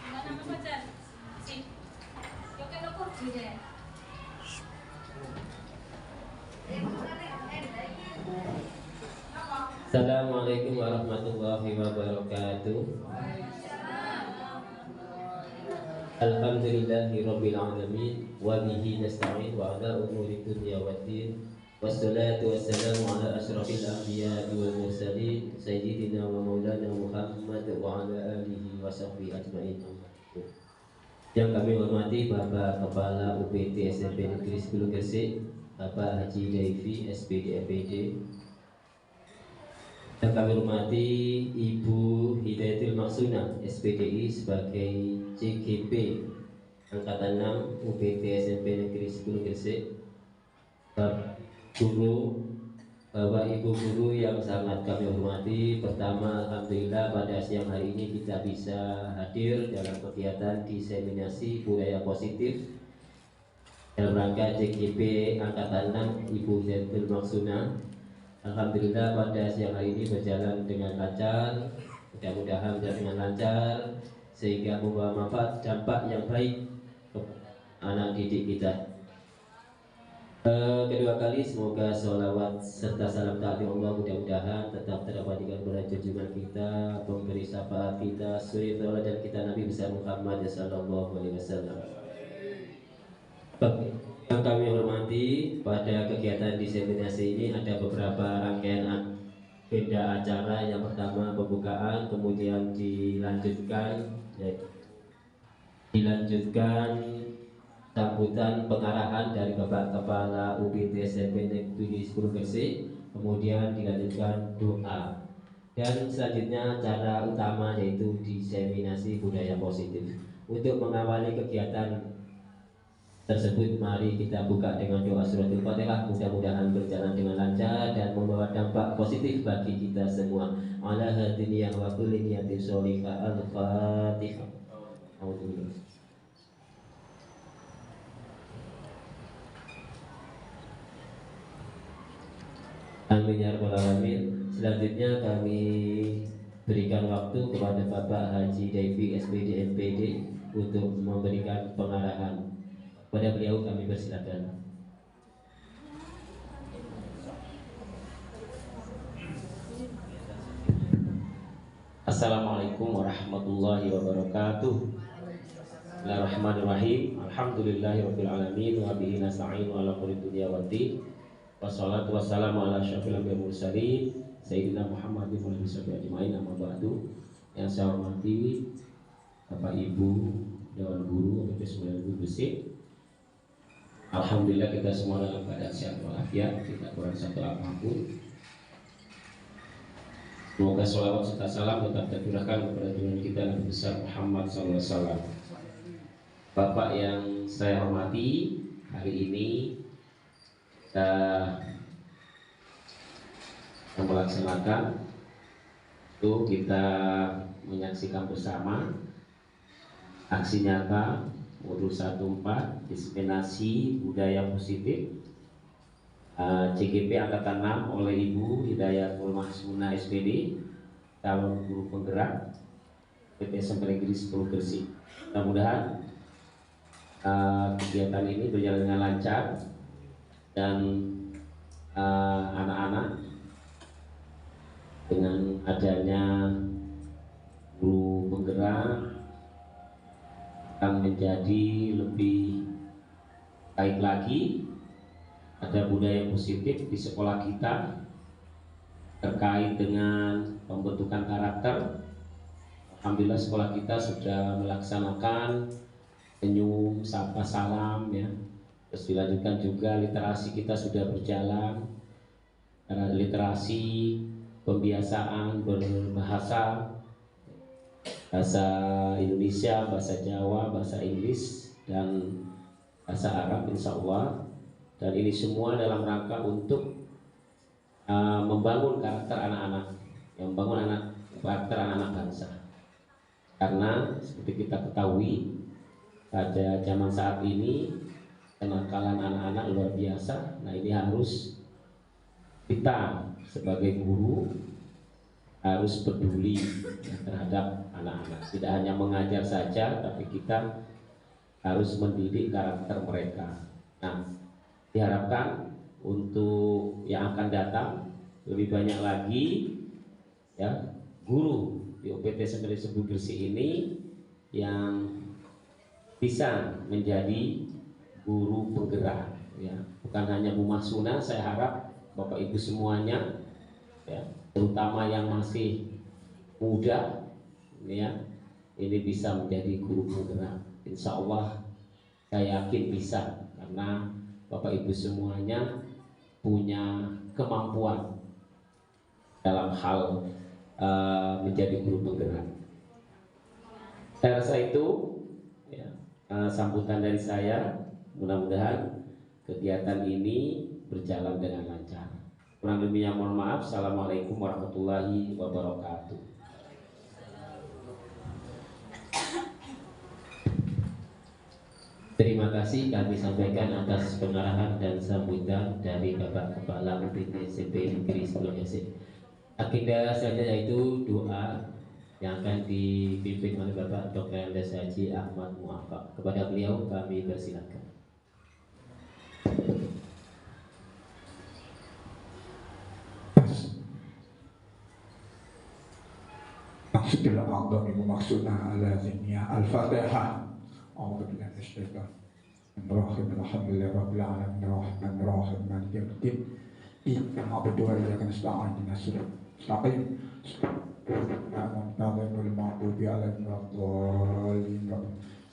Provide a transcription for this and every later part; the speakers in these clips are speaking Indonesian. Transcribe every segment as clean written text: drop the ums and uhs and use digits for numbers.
Gimana Mas Fajar? Sih. Yo kan aku deh. Assalamualaikum warahmatullahi wabarakatuh. Alhamdulillahirabbil alamin wa bihi nasta'in wa ala umuri dunya waddin. Wassalatu wassalamu ala asyrafil anbiya'i wal mursalin sayyidina wa maulana Muhammad wa ala alihi wa sahbihi ajma'in. Yang kami hormati Bapak Kepala UPT SMP Negeri 10 Gresik, Bapak Haji Daifi SPD FPD. Yang kami hormati Ibu Hidayatul Maksuna SPDI sebagai CGP Angkatan 6 UPT SMP Negeri 10 Gresik. Bapak Guru, Bapak Ibu Guru yang sangat kami hormati, pertama alhamdulillah pada siang hari ini kita bisa hadir dalam kegiatan diseminasi budaya positif dalam rangka CGP Angkatan 6 Ibu Hidayatul Maksuna. Alhamdulillah pada siang hari ini berjalan dengan lancar, mudah-mudahan berjalan dengan lancar sehingga membawa manfaat dampak yang baik kepada anak didik kita. Kedua kali semoga sholawat serta salam ta'zim Allah mudah-mudahan tetap terabadikan kepada junjungan kita, pemberi syafaat kita, suri dan kita Nabi besar Muhammad sallallahu alaihi wasallam. Yang kami hormati, pada kegiatan diseminasi ini ada beberapa rangkaian agenda acara. Yang pertama pembukaan, kemudian dilanjutkan sambutan pengarahan dari Bapak Kepala UPT SMP Negeri 10 Gresik, kemudian dilanjutkan doa, dan selanjutnya acara utama yaitu diseminasi budaya positif. Untuk mengawali kegiatan tersebut, mari kita buka dengan doa suratul Fatihah. Mudah-mudahan berjalan dengan lancar dan membawa dampak positif bagi kita semua. Ala hadiniyah wa kulli niyatin sholihah. Al-Fatihah. Amin ya rabbal alamin. Selanjutnya kami berikan waktu kepada Bapak Haji Daifi SPD MPD untuk memberikan pengarahan. Pada beliau kami persilakan. Assalamualaikum warahmatullahi wabarakatuh. Bismillahirrahmanirrahim. Alhamdulillahirabbil alamin wa bihi nasta'in ala umuri dunya waddin. Wassalatu wassalamu ala asyrofil anbiya'i wal mursalin sayyidina Muhammadin wa alihi ajmain, amma ba'du. Yang saya hormati Bapak Ibu Dewan Guru UPT 9 Gresik. Alhamdulillah kita semua dalam keadaan sehat walafiat, tidak kurang satu apapun. Semoga sholawat serta salam tetap tercurahkan kepada junjungan kita Nabi besar Muhammad SAW. Bapak yang saya hormati, hari ini kita melaksanakan itu kita menyaksikan bersama aksi nyata modul 14 diseminasi budaya positif CGP Angkatan 6 oleh Ibu Hidayatul Maksuna SPD, calon guru penggerak PT SMP Negeri 10 Gresik. Mudah-mudahan kegiatan ini berjalan dengan lancar dan anak-anak dengan adanya guru penggerak akan menjadi lebih baik lagi. Ada budaya positif di sekolah kita terkait dengan pembentukan karakter. Alhamdulillah sekolah kita sudah melaksanakan senyum, sapa, salam ya. Terus dilanjutkan juga literasi kita sudah berjalan. Karena literasi, pembiasaan berbahasa, bahasa Indonesia, bahasa Jawa, bahasa Inggris, dan bahasa Arab insya Allah. Dan ini semua dalam rangka untuk membangun karakter anak-anak, membangun karakter anak-anak bangsa. Karena seperti kita ketahui pada zaman saat ini kenakalan anak-anak luar biasa. Nah ini harus kita sebagai guru harus peduli terhadap anak-anak. Tidak hanya mengajar saja, tapi kita harus mendidik karakter mereka. Nah, diharapkan untuk yang akan datang lebih banyak lagi ya guru di UPT Seminari Sebu Gresik ini yang bisa menjadi guru penggerak ya, bukan hanya Bu Mahsuna. Saya harap Bapak Ibu semuanya ya, terutama yang masih muda ya, ini bisa menjadi guru penggerak. Insya Allah saya yakin bisa, karena Bapak Ibu semuanya punya kemampuan dalam hal menjadi guru penggerak. Saya rasa itu ya, sambutan dari saya. Mudah-mudahan kegiatan ini berjalan dengan lancar. Kurang lebihnya mohon maaf. Assalamualaikum warahmatullahi wabarakatuh. Terima kasih kami sampaikan atas pengarahan dan sambutan dari Bapak Kepala UPT SMP Negeri 10 Gresik. Agenda selanjutnya yaitu doa yang akan dipimpin oleh Bapak Dr. Andes Haji Ahmad Muafak. Kepada beliau kami persilakan. Maksudil a'zami maksudna ala zinya al-fatihah. A'udzu billahi minasyaitonir rajim. Alhamdulillahi rabbil alamin arrahmanir rahim maliki yaumiddin. Iyyaka na'budu wa iyyaka nasta'in ihdinas siratal mustaqim. Ghairil maghdubi 'alaihim waladdallin.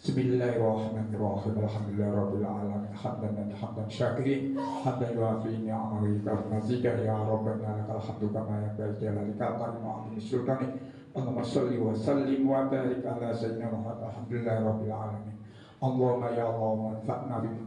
Bismillahirrahmanirrahim. Alhamdulillahi rabbil alamin hamdan syakirin hamdan yuafi ni'amahu wa mazidah ya rabbana lakal hamdu kama yanbaghi li jalalika wa azimi sultanik. Allahumma sholli wa sallim wa barik ala sayyidina Muhammad. Alhamdulillahi rabbil alamin. Allahumma ya Allah manfa'na bima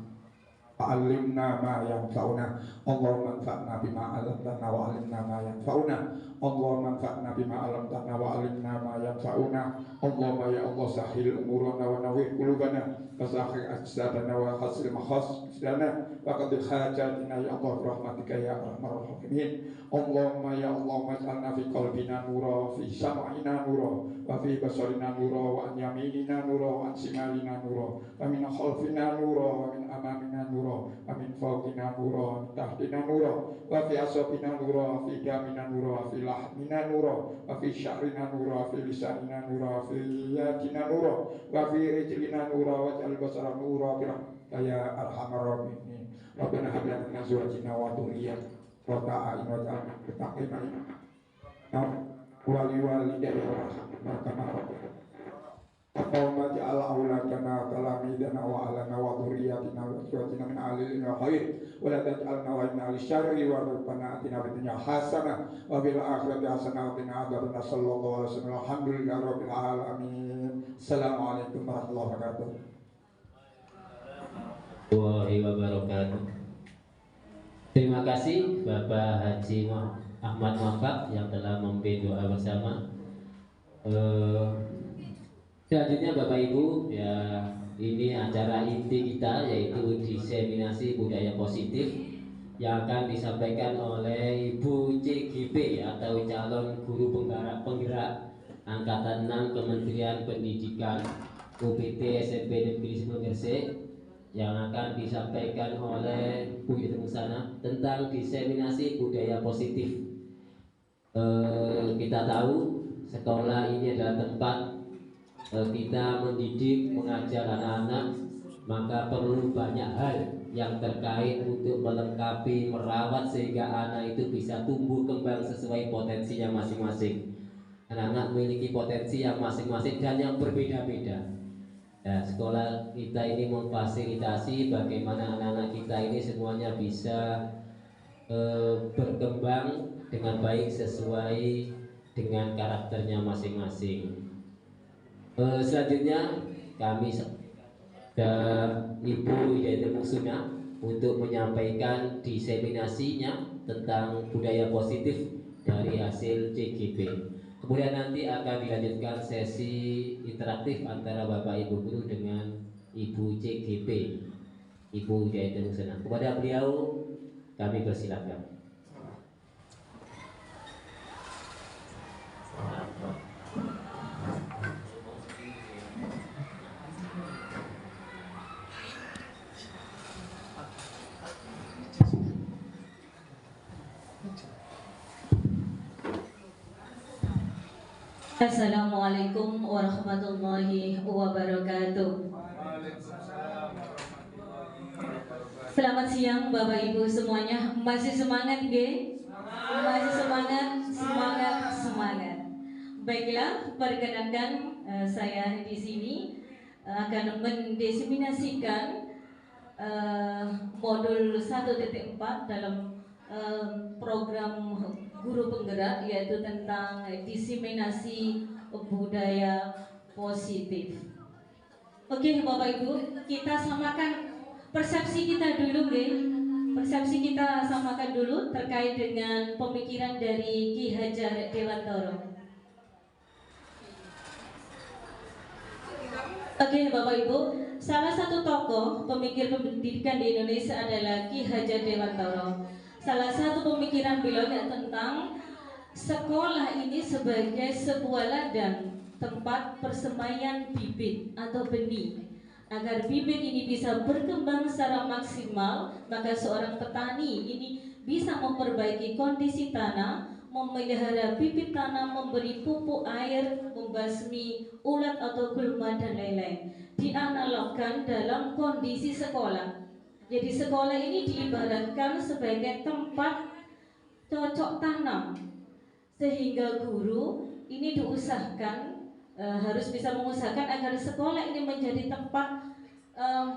alimna ma yanfa'una. Allahumma anfa'na bima 'allamtana wa 'allimna ma yanfa'una. Allahumma anfa'na bima 'allamtana wa 'allimna ma yanfa'una. Allahumma ya Allah sahhil umurana wa nawwir qulubana wa sahhil ajsadana wa hasil maqasidana wa qad hajatina ya Allah rahmatika ya arhamar rahimin. Allahumma ya Allah maj'alna fi qalbina nura, fi sam'ina nura, wa fi basarina nura, wa an yaminina nura, wa an shimalina nura, wa min khalfina nura, wa min amamina nura, wa min fawqina nura, wa min tahtina nura, wa fi asabina nura, wa fi damina nura, wa fi lahmina nura, wa fi sya'rina nura, wa fi lisanina nura, wa fi yatina nura, wa fi rijlina nura, wa ja'al basara nura bi rahmatika ya arhamar rahimin. Rabbana hab lana min azwajina wa dhurriyyatina qurrata a'yun waj'alna lil muttaqina imama. Wali walidayya warhamna Allahumma ja'al auladana talamidana wa alana wa dhurriyyatina wa azwajina min ahli khair wa la taj'alna wa'ina li syarri wa rabbana atina fid dunya hasanah wa fil akhirati hasanah wa qina adzabannar. Sallallahu alaihi wasallam. Alhamdulillahi rabbil alamin. Assalamualaikum warahmatullahi wabarakatuh. Wabarakatuh. Terima kasih Bapak Haji Ahmad Muafak yang telah memimpin doa bersama. Selanjutnya Bapak Ibu ya, ini acara inti kita yaitu diseminasi budaya positif yang akan disampaikan oleh Ibu CGP atau calon guru penggerak Angkatan 6 Kementerian Pendidikan UPT SMP Negeri 10 Gresik, yang akan disampaikan oleh Bu Yudha Musana tentang diseminasi budaya positif. Kita tahu sekolah ini adalah tempat kita mendidik, mengajar anak-anak, maka perlu banyak hal yang terkait untuk melengkapi, merawat sehingga anak itu bisa tumbuh kembang sesuai potensinya masing-masing. Anak-anak memiliki potensi yang masing-masing dan yang berbeda-beda. Nah, sekolah kita ini memfasilitasi bagaimana anak-anak kita ini semuanya bisa berkembang dengan baik sesuai dengan karakternya masing-masing. Selanjutnya kami dan Ibu Hidayat Muksuna untuk menyampaikan diseminasinya tentang budaya positif dari hasil CGP. Kemudian nanti akan dilanjutkan sesi interaktif antara Bapak Ibu guru dengan Ibu CGP, Ibu Hidayat Muksuna. Kepada beliau kami persilakan. Assalamualaikum warahmatullahi wabarakatuh. Selamat siang Bapak Ibu semuanya. Masih semangat ge? Masih semangat, semangat, semangat. Baiklah, perkenankan saya di sini akan mendiseminasikan modul 1.4 dalam program guru penggerak, yaitu tentang diseminasi budaya positif. Oke Bapak Ibu, kita samakan persepsi kita dulu, persepsi kita samakan dulu terkait dengan pemikiran dari Ki Hajar Dewantara. Oke Bapak Ibu, salah satu tokoh pemikir pendidikan di Indonesia adalah Ki Hajar Dewantara. Salah satu pemikiran beliau tentang sekolah ini sebagai sebuah ladang, tempat persemaian bibit atau benih. Agar bibit ini bisa berkembang secara maksimal, maka seorang petani ini bisa memperbaiki kondisi tanah, memelihara bibit tanah, memberi pupuk air, membasmi ulat atau gulma dan lain-lain. Dianalogkan dalam kondisi sekolah. Jadi sekolah ini diibaratkan sebagai tempat cocok tanam, sehingga guru ini diusahakan harus bisa mengusahakan agar sekolah ini menjadi tempat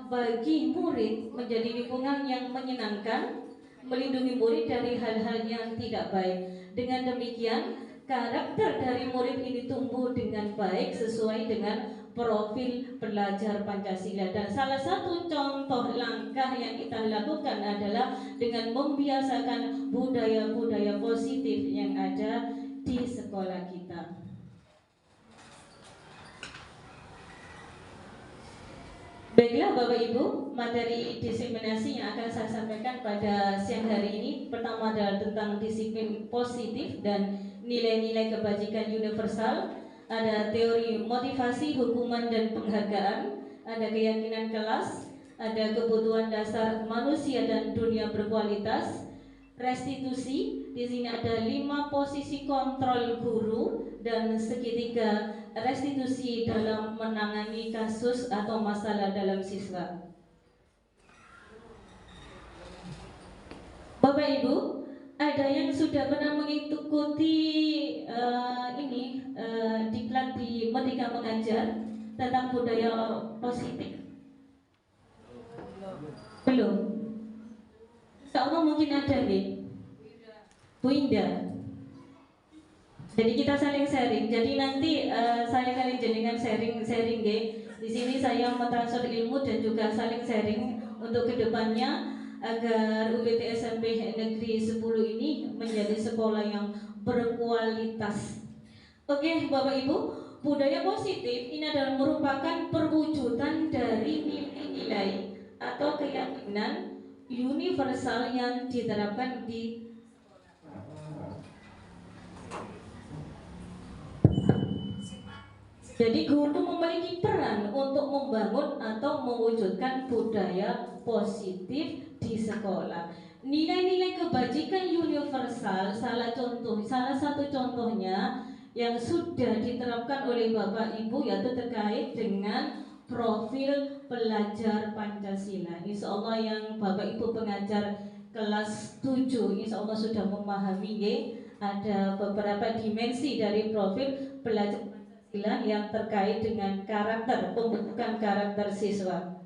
bagi murid, menjadi lingkungan yang menyenangkan, melindungi murid dari hal-hal yang tidak baik. Dengan demikian, karakter dari murid ini tumbuh dengan baik sesuai dengan profil pelajar Pancasila. Dan salah satu contoh langkah yang kita lakukan adalah dengan membiasakan budaya-budaya positif yang ada di sekolah kita. Baiklah Bapak Ibu, materi diseminasi yang akan saya sampaikan pada siang hari ini pertama adalah tentang disiplin positif dan nilai-nilai kebajikan universal. Ada teori motivasi, hukuman dan penghargaan, ada keyakinan kelas, ada kebutuhan dasar manusia dan dunia berkualitas, restitusi. Di sini ada 5 posisi kontrol guru dan segitiga restitusi dalam menangani kasus atau masalah dalam siswa. Bapak Ibu, ada yang sudah pernah mengikuti diklat di Merdeka Mengajar tentang budaya positif? Belum? Insya mungkin ada nih, Bu Indah. Jadi kita saling sharing. Jadi nanti saya kalian jenengan sharing deh. Di sini saya mentransfer ilmu dan juga saling sharing untuk kedepannya agar UPT SMP Negeri 10 ini menjadi sekolah yang berkualitas. Oke Bapak Ibu, budaya positif ini adalah merupakan perwujudan dari nilai-nilai atau keyakinan universal yang diterapkan di Jadi guru memiliki peran untuk membangun atau mewujudkan budaya positif di sekolah. Nilai-nilai kebajikan universal salah satu contohnya yang sudah diterapkan oleh Bapak Ibu yaitu terkait dengan profil pelajar Pancasila. Insya Allah yang Bapak Ibu pengajar kelas 7 insya Allah sudah memahami ada beberapa dimensi dari profil pelajar yang terkait dengan karakter, pembentukan karakter siswa.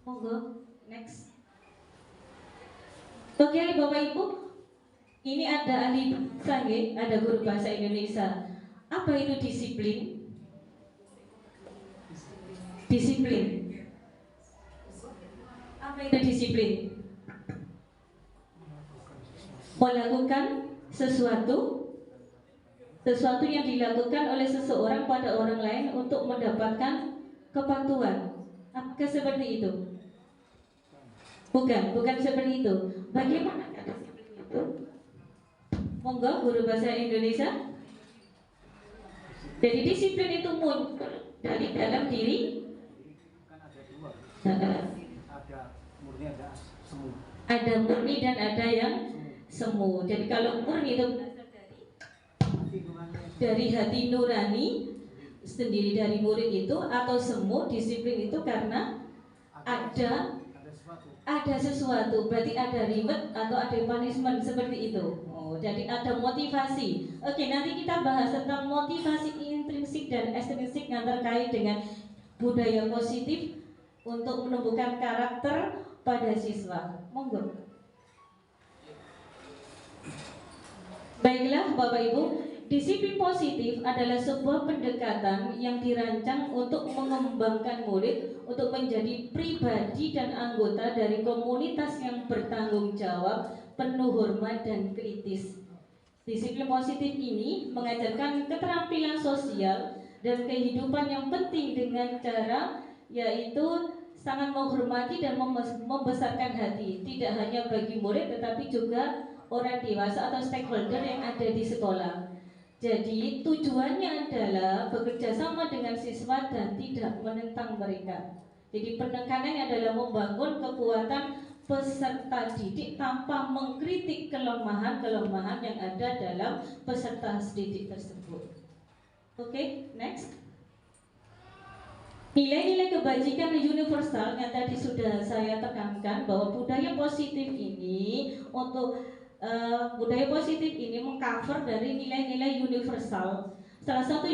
Monggo, next. Oke, Bapak Ibu, ini ada ahli bahasa, ada guru bahasa Indonesia. Apa itu disiplin? Disiplin. Apa itu disiplin? Melakukan sesuatu yang dilakukan oleh seseorang pada orang lain untuk mendapatkan kepatuhan. Apakah seperti itu? Bukan seperti itu. Bagaimana disiplin itu? Monggo guru bahasa Indonesia. Jadi disiplin itu muncul dari dalam diri. Ada murni dan ada yang semu. Jadi kalau murni itu berasal dari hati nurani sendiri dari murid itu, atau semu disiplin itu karena ada sesuatu, berarti ada reward atau ada punishment seperti itu. Oh, jadi ada motivasi. Oke, nanti kita bahas tentang motivasi intrinsik dan ekstrinsik yang terkait dengan budaya positif untuk menumbuhkan karakter pada siswa. Monggo. Baiklah Bapak Ibu, disiplin positif adalah sebuah pendekatan yang dirancang untuk mengembangkan murid untuk menjadi pribadi dan anggota dari komunitas yang bertanggung jawab, penuh hormat dan kritis. Disiplin positif ini mengajarkan keterampilan sosial dan kehidupan yang penting dengan cara yaitu sangat menghormati dan membesarkan hati, tidak hanya bagi murid tetapi juga orang dewasa atau stakeholder yang ada di sekolah. Jadi tujuannya adalah bekerja sama dengan siswa dan tidak menentang mereka. Jadi penekanannya adalah membangun kekuatan peserta didik tanpa mengkritik kelemahan-kelemahan yang ada dalam peserta didik tersebut. Oke, next. Nilai-nilai kebajikan universal yang tadi sudah saya tekankan bahwa budaya positif ini budaya positif ini mengcover dari nilai-nilai universal. Salah satu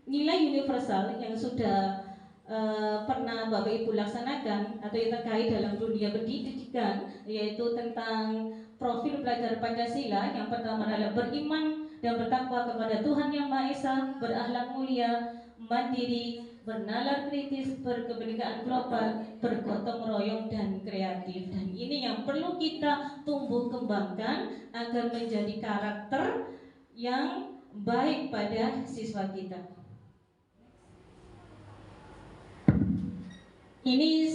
nilai universal yang sudah pernah Bapak Ibu laksanakan atau yang terkait dalam dunia pendidikan, yaitu tentang profil pelajar Pancasila. Yang pertama adalah beriman dan bertakwa kepada Tuhan Yang Maha Esa, berakhlak mulia, mandiri, bernalar kritis, berkebinekaan global, bergotong royong dan kreatif. Dan ini yang perlu kita tumbuh kembangkan agar menjadi karakter yang baik pada siswa kita. Ini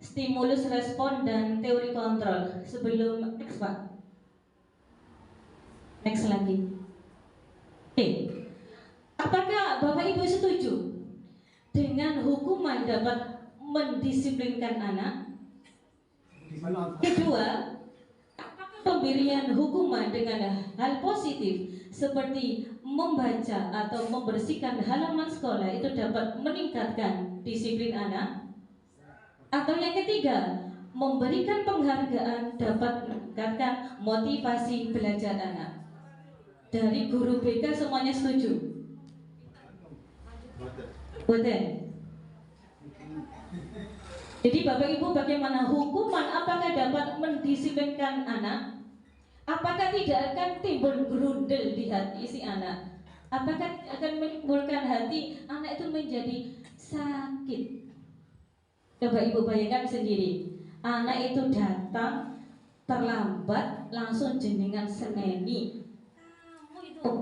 stimulus respon dan teori kontrol. Sebelum next Pak. Next lagi. Oke. Apakah Bapak Ibu setuju dengan hukuman dapat mendisiplinkan anak? Kedua, apakah pemberian hukuman dengan hal positif seperti membaca atau membersihkan halaman sekolah itu dapat meningkatkan disiplin anak? Atau yang ketiga, memberikan penghargaan dapat meningkatkan motivasi belajar anak? Dari guru BK semuanya setuju? Betul. Jadi Bapak Ibu, bagaimana hukuman apakah dapat mendisiplinkan anak? Apakah tidak akan timbul grundel di hati si anak? Apakah akan menimbulkan hati anak itu menjadi sakit? Bapak Ibu bayangkan sendiri, anak itu datang terlambat langsung jenengan seneni. Kamu itu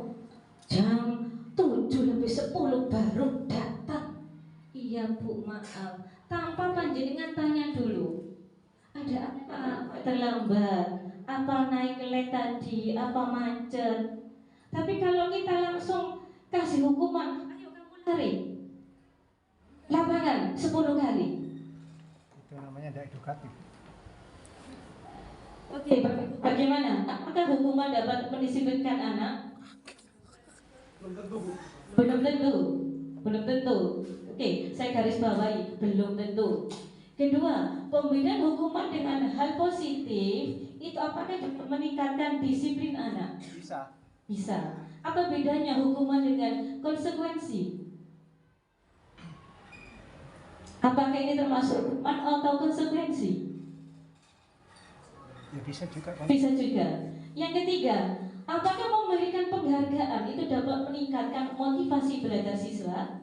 jam 7:10 baru datang. Iya Bu, maaf. Tanpa panjenengan tanya dulu, ada apa terlambat? Apa naik kelet tadi? Apa macet? Tapi kalau kita langsung kasih hukuman, ayo kamu lari lapangan 10 kali. Itu namanya tidak edukatif. Oke, bagaimana? Apakah hukuman dapat mendisiplinkan anak? Belum tentu. Oke, saya garis bawahi, belum tentu. Kedua, pemberian hukuman dengan hal positif itu apakah dapat meningkatkan disiplin anak? Bisa. Apa bedanya hukuman dengan konsekuensi? Apakah ini termasuk hukuman atau konsekuensi? Ya bisa juga. Bisa juga. Yang ketiga, apakah memberikan penghargaan itu dapat meningkatkan motivasi belajar siswa?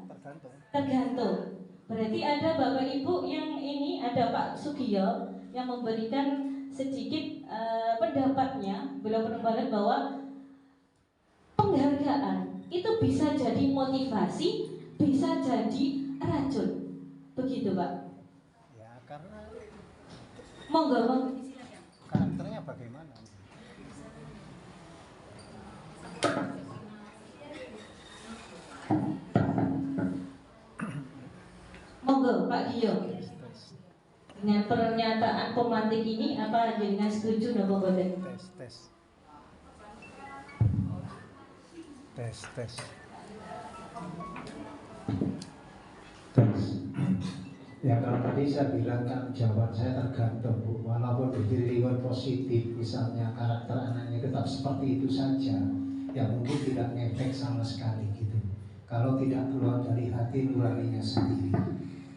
Tergantung. Berarti ada Bapak Ibu yang ini, ada Pak Sugiyo yang memberikan sedikit pendapatnya. Beliau berpendapat bahwa penghargaan itu bisa jadi motivasi, bisa jadi racun. Begitu Pak? Ya karena Monggo. karakternya bagaimana? Monggo Pak Gio. Dengan pernyataan pemantik ini apa jenengan setuju napa boten? Tes. Ya kalau tadi saya bilang kan jawaban saya tergantung Bu. Walaupun berdiri reward positif, misalnya karakter anaknya tetap seperti itu saja, ya mungkin tidak ngefek sama sekali gitu. Kalau tidak keluar dari hati nuraninya sendiri.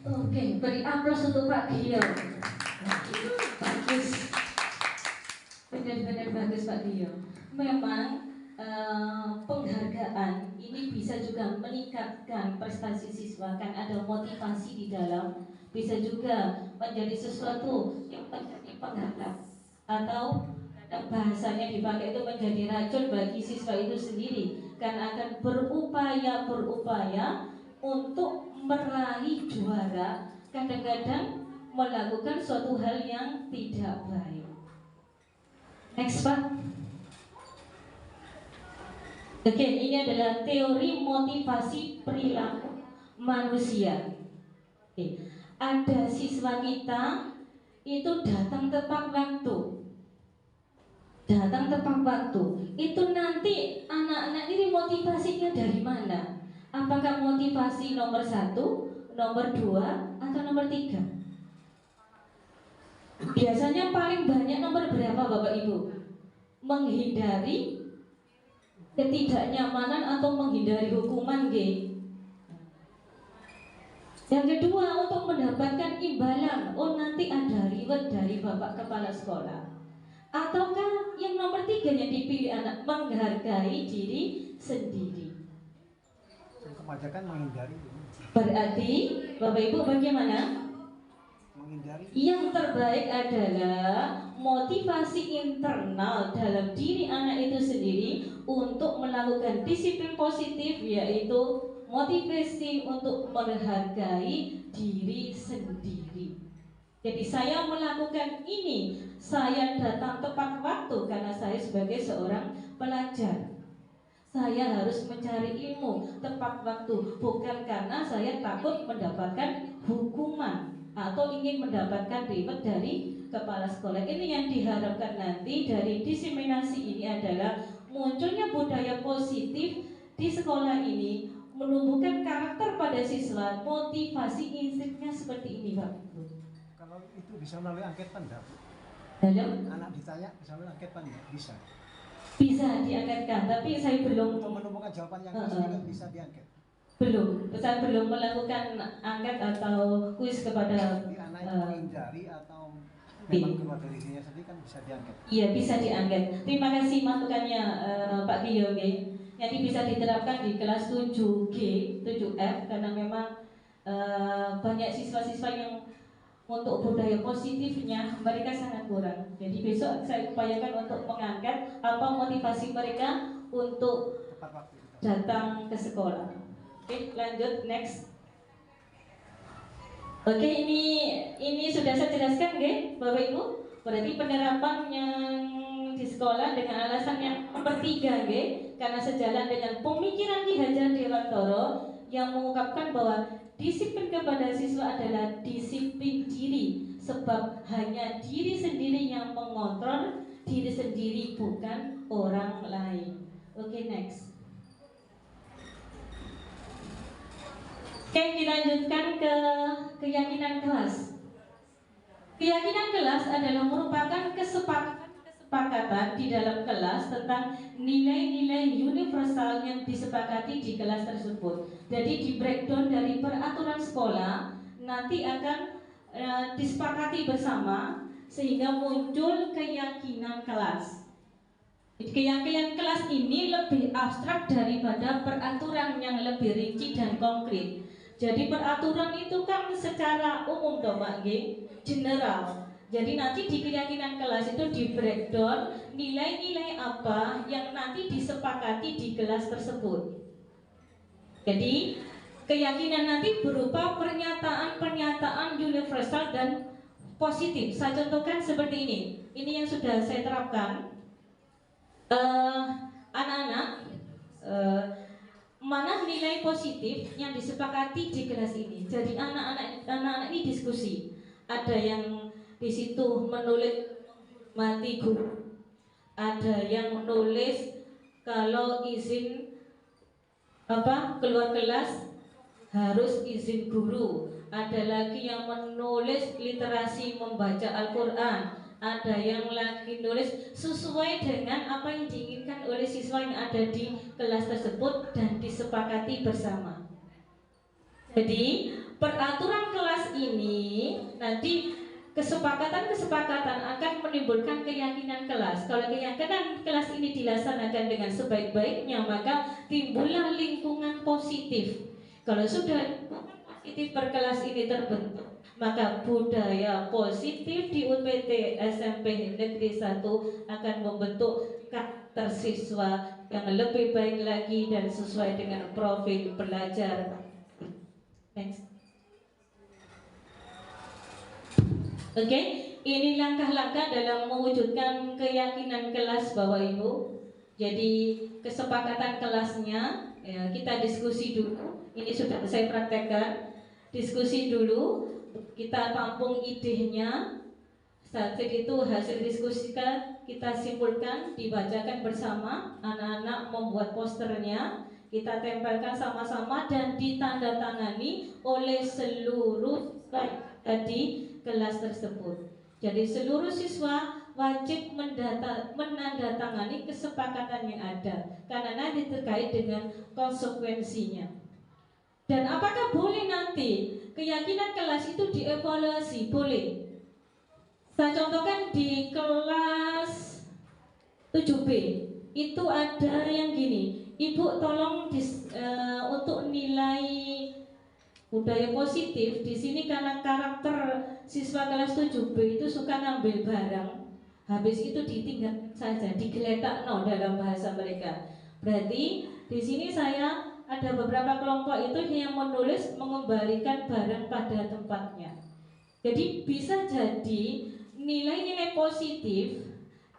Oke, beri aplaus untuk Pak Gio. Bagus, benar-benar bagus Pak Gio. Memang penghargaan ini bisa juga meningkatkan prestasi siswa, kan ada motivasi di dalam, bisa juga menjadi sesuatu yang menjadi penghargaan atau bahasanya dipakai itu menjadi racun bagi siswa itu sendiri, kan akan berupaya untuk meraih juara, kadang-kadang melakukan suatu hal yang tidak baik. Next Pak. Oke, ini adalah teori motivasi perilaku manusia. Oke, ada siswa kita itu datang tepat waktu. Itu nanti anak-anak ini motivasinya dari mana? Apakah motivasi nomor 1, nomor 2, atau nomor 3? Biasanya paling banyak nomor berapa Bapak Ibu? Menghindari ketidaknyamanan atau menghindari hukuman G. Yang kedua, untuk mendapatkan imbalan. Oh, nanti ada reward dari Bapak Kepala Sekolah. Ataukah yang nomor 3 yang dipilih anak, menghargai diri sendiri? Kebanyakan menghindari. Berarti Bapak Ibu bagaimana? Menghindari. Yang terbaik adalah motivasi internal dalam diri anak itu sendiri untuk melakukan disiplin positif, yaitu motivasi untuk menghargai diri sendiri. Jadi saya melakukan ini, saya datang tepat waktu karena saya sebagai seorang pelajar. Saya harus mencari ilmu tepat waktu, bukan karena saya takut mendapatkan hukuman atau ingin mendapatkan reward dari kepala sekolah. Ini yang diharapkan nanti dari diseminasi ini adalah munculnya budaya positif di sekolah ini, menumbuhkan karakter pada siswa, motivasi instinknya seperti ini Pak. Kalau itu bisa melalui angket pendapat. Halo? Anak ditanya bisa melalui angket pendapat, bisa. Bisa diangkatkan, tapi saya belum Untuk menemukan jawaban yang pasti kan bisa diangket. Saya belum melakukan angket atau kuis kepada Jadi anak itu menghindari atau memang keluar dari dirinya sendiri kan bisa diangket. Iya, bisa diangket. Terima kasih masukannya Pak Gio. Nanti bisa diterapkan di kelas 7G, 7F, karena memang banyak siswa-siswa yang untuk budaya positifnya mereka sangat kurang. Jadi besok saya upayakan untuk mengangkat apa motivasi mereka untuk datang ke sekolah. Oke, lanjut next. Oke, ini sudah saya jelaskan, Bapak Ibu. Berarti penerapan yang di sekolah dengan alasan yang nomor 3, karena sejalan dengan pemikiran Ki Hajar Dewantara yang mengungkapkan bahwa disiplin kepada siswa adalah disiplin diri, sebab hanya diri sendiri yang mengontrol diri sendiri, bukan orang lain. Oke, next. Oke, dilanjutkan ke keyakinan kelas. Keyakinan kelas adalah merupakan kesepakatan di dalam kelas tentang nilai-nilai universal yang disepakati di kelas tersebut. Jadi di breakdown dari peraturan sekolah nanti akan disepakati bersama sehingga muncul keyakinan kelas. Keyakinan kelas ini lebih abstrak daripada peraturan yang lebih rinci dan konkret. Jadi peraturan itu kan secara umum toh Mbak, general. Jadi nanti di keyakinan kelas itu di breakdown nilai-nilai apa yang nanti disepakati di kelas tersebut. Jadi keyakinan nanti berupa pernyataan-pernyataan universal dan positif. Saya contohkan seperti ini. Ini yang sudah saya terapkan. Anak-anak, mana nilai positif yang disepakati di kelas ini. Jadi anak-anak ini diskusi. Ada yang di situ menulis mati guru. Ada yang menulis kalau izin keluar kelas harus izin guru. Ada lagi yang menulis literasi membaca Al-Quran. Ada yang lagi nulis sesuai dengan apa yang diinginkan oleh siswa yang ada di kelas tersebut dan disepakati bersama. Jadi peraturan kelas ini nanti kesepakatan akan menimbulkan keyakinan kelas. Kalau keyakinan kelas ini dilaksanakan dengan sebaik-baiknya, maka timbullah lingkungan positif. Kalau sudah positif berkelas ini terbentuk, maka budaya positif di UPT SMP Negeri 1 akan membentuk karakter siswa yang lebih baik lagi dan sesuai dengan profil belajar. Next. Oke, ini langkah-langkah dalam mewujudkan keyakinan kelas Bapak Ibu. Jadi kesepakatan kelasnya ya, kita diskusi dulu. Ini sudah saya praktekkan. Diskusi dulu, kita tampung idenya. Saat itu hasil diskusi kita simpulkan, dibacakan bersama. Anak-anak membuat posternya, kita tempelkan sama-sama dan ditandatangani oleh seluruh tadi kelas tersebut. Jadi seluruh siswa wajib menandatangani kesepakatan yang ada karena nanti terkait dengan konsekuensinya. Dan apakah boleh nanti keyakinan kelas itu dievaluasi? Boleh. Saya contohkan di kelas 7B itu ada yang gini, Ibu tolong untuk nilai budaya positif di sini karena karakter siswa kelas 7B itu suka ngambil barang, habis itu ditinggal saja, digeletak dalam bahasa mereka. Berarti di sini saya ada beberapa kelompok itu yang menulis mengembalikan barang pada tempatnya. Jadi bisa jadi nilai-nilai positif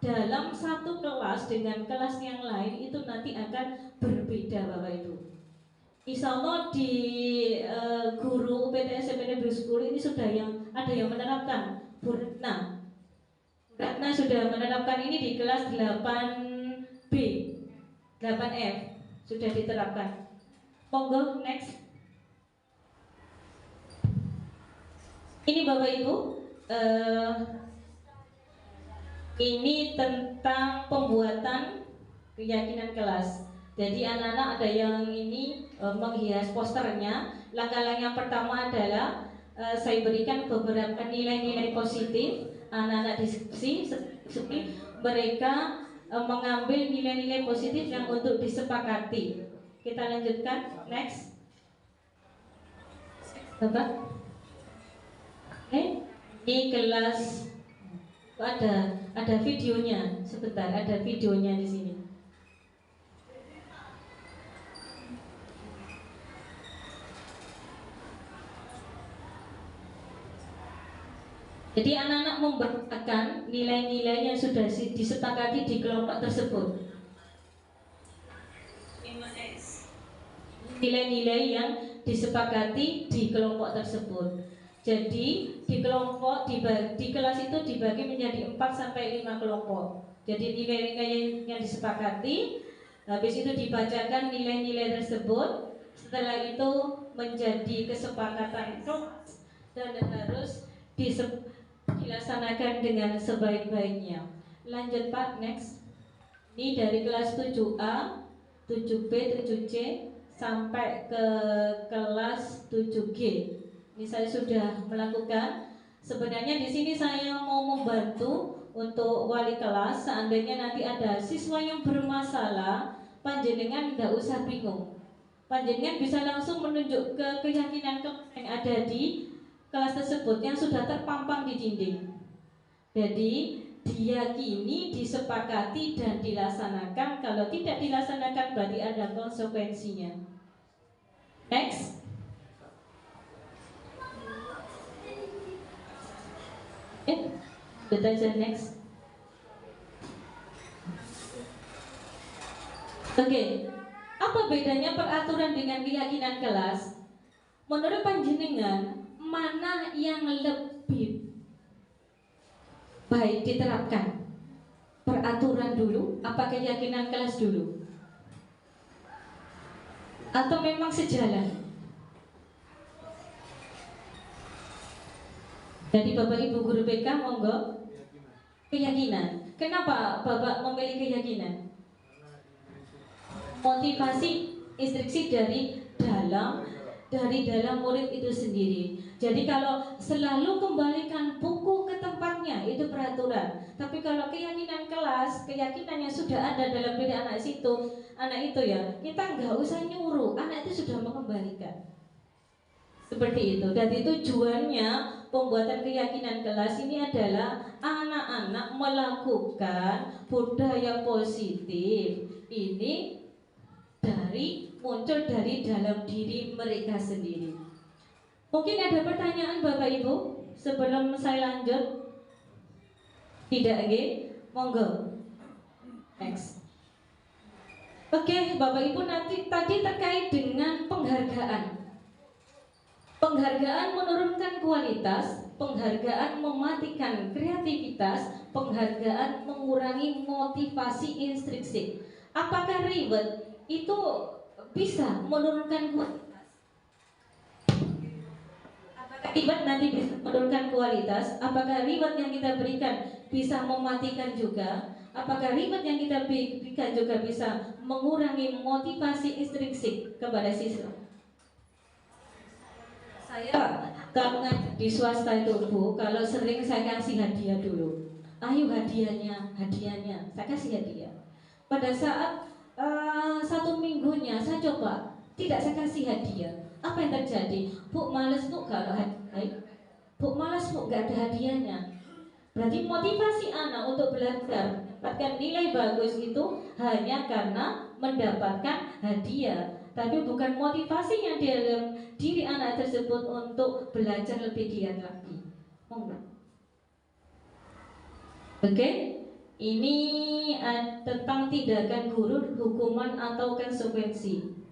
dalam satu kelas dengan kelas yang lain itu nanti akan berbeda Bapak Ibu. Insya Allah di guru UPT SMP Negeri 10 ini sudah ada yang menerapkan. Bu Ratna sudah menerapkan ini di kelas 8B, 8F sudah diterapkan. Monggo next. Ini Bapak Ibu, ini tentang pembuatan keyakinan kelas. Jadi anak-anak ada yang ini menghias posternya. Langkah-langkah yang pertama adalah saya berikan beberapa nilai-nilai positif. Anak-anak diskusi, mereka mengambil nilai-nilai positif yang untuk disepakati. Kita lanjutkan, next. Bapak, ini kelas ada videonya. Sebentar, ada videonya di sini. Jadi anak-anak membacakan nilai-nilai yang sudah disepakati di kelompok tersebut. Nilai-nilai yang disepakati di kelompok tersebut. Jadi di kelompok di kelas itu dibagi menjadi 4 sampai 5 kelompok. Jadi nilai-nilai yang disepakati, habis itu dibacakan nilai-nilai tersebut. Setelah itu menjadi kesepakatan dan harus dilaksanakan dengan sebaik-baiknya. Lanjut Pak, next. Ini dari kelas 7A, 7B, 7C sampai ke kelas 7G. Ini saya sudah melakukan. Sebenarnya di sini saya mau membantu untuk wali kelas. Seandainya nanti ada siswa yang bermasalah, panjenengan tidak usah bingung. Panjenengan bisa langsung menunjuk ke keyakinan yang ada di kelas tersebut yang sudah terpampang di dinding. Jadi diyakini, disepakati dan dilaksanakan. Kalau tidak dilaksanakan berarti ada konsekuensinya. Next. Kita aja next. Oke. Apa bedanya peraturan dengan keyakinan kelas? Menurut panjenengan mana yang lebih baik diterapkan? Peraturan dulu, apa keyakinan kelas dulu? Atau memang sejalan? Jadi Bapak Ibu guru BK monggo. Keyakinan. Kenapa Bapak memilih keyakinan? Motivasi instruksi dari dalam murid itu sendiri. Jadi kalau selalu kembalikan buku ke tempatnya itu peraturan. Tapi kalau keyakinan kelas, keyakinan yang sudah ada dalam diri anak itu ya, kita nggak usah nyuruh, anak itu sudah mengembalikan. Seperti itu. Dan tujuannya pembuatan keyakinan kelas ini adalah anak-anak melakukan budaya positif ini muncul dari dalam diri mereka sendiri. Mungkin ada pertanyaan Bapak Ibu sebelum saya lanjut? Tidak, nggih? Monggo. Next. Oke, Bapak Ibu, nanti tadi terkait dengan penghargaan. Penghargaan menurunkan kualitas, penghargaan mematikan kreativitas, penghargaan mengurangi motivasi intrinsik. Apakah reward itu bisa menurunkan kualitas? Apakah reward nanti bisa menurunkan kualitas? Apakah reward yang kita berikan bisa mematikan juga? Apakah reward yang kita berikan juga bisa mengurangi motivasi intrinsik kepada siswa? Saya kalau di swasta itu Bu, kalau sering saya kasih hadiah dulu. Ayo hadiahnya, saya kasih hadiah. Pada saat 1 minggunya saya coba tidak saya kasih hadiah. Apa yang terjadi? Bu malas Bu kalau hadiah. Bu malas Bu gak ada hadiahnya. Berarti motivasi anak untuk belajar mendapatkan nilai bagus itu hanya karena mendapatkan hadiah. Tapi bukan motivasi yang di dalam diri anak tersebut untuk belajar lebih giat lagi. Oke, ini tentang tindakan guru, hukuman atau konsekuensi.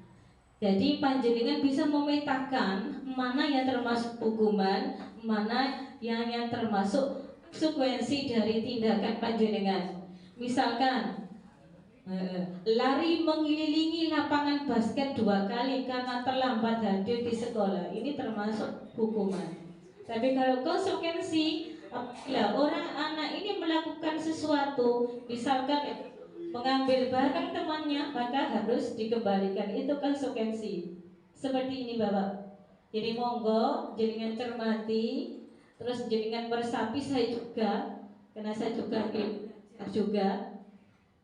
Jadi panjenengan bisa memetakan mana yang termasuk hukuman, mana yang termasuk konsekuensi dari tindakan panjenengan. Misalkan lari mengelilingi lapangan basket 2 kali karena terlambat hadir di sekolah, ini termasuk hukuman. Tapi kalau konsekuensi, apabila orang anak ini melakukan sesuatu, misalkan mengambil barang temannya, maka harus dikembalikan. Itu konsekuensi. Seperti ini Bapak. Jadi monggo jenengan cermati, terus jenengan meresapi saya juga, karena saya juga.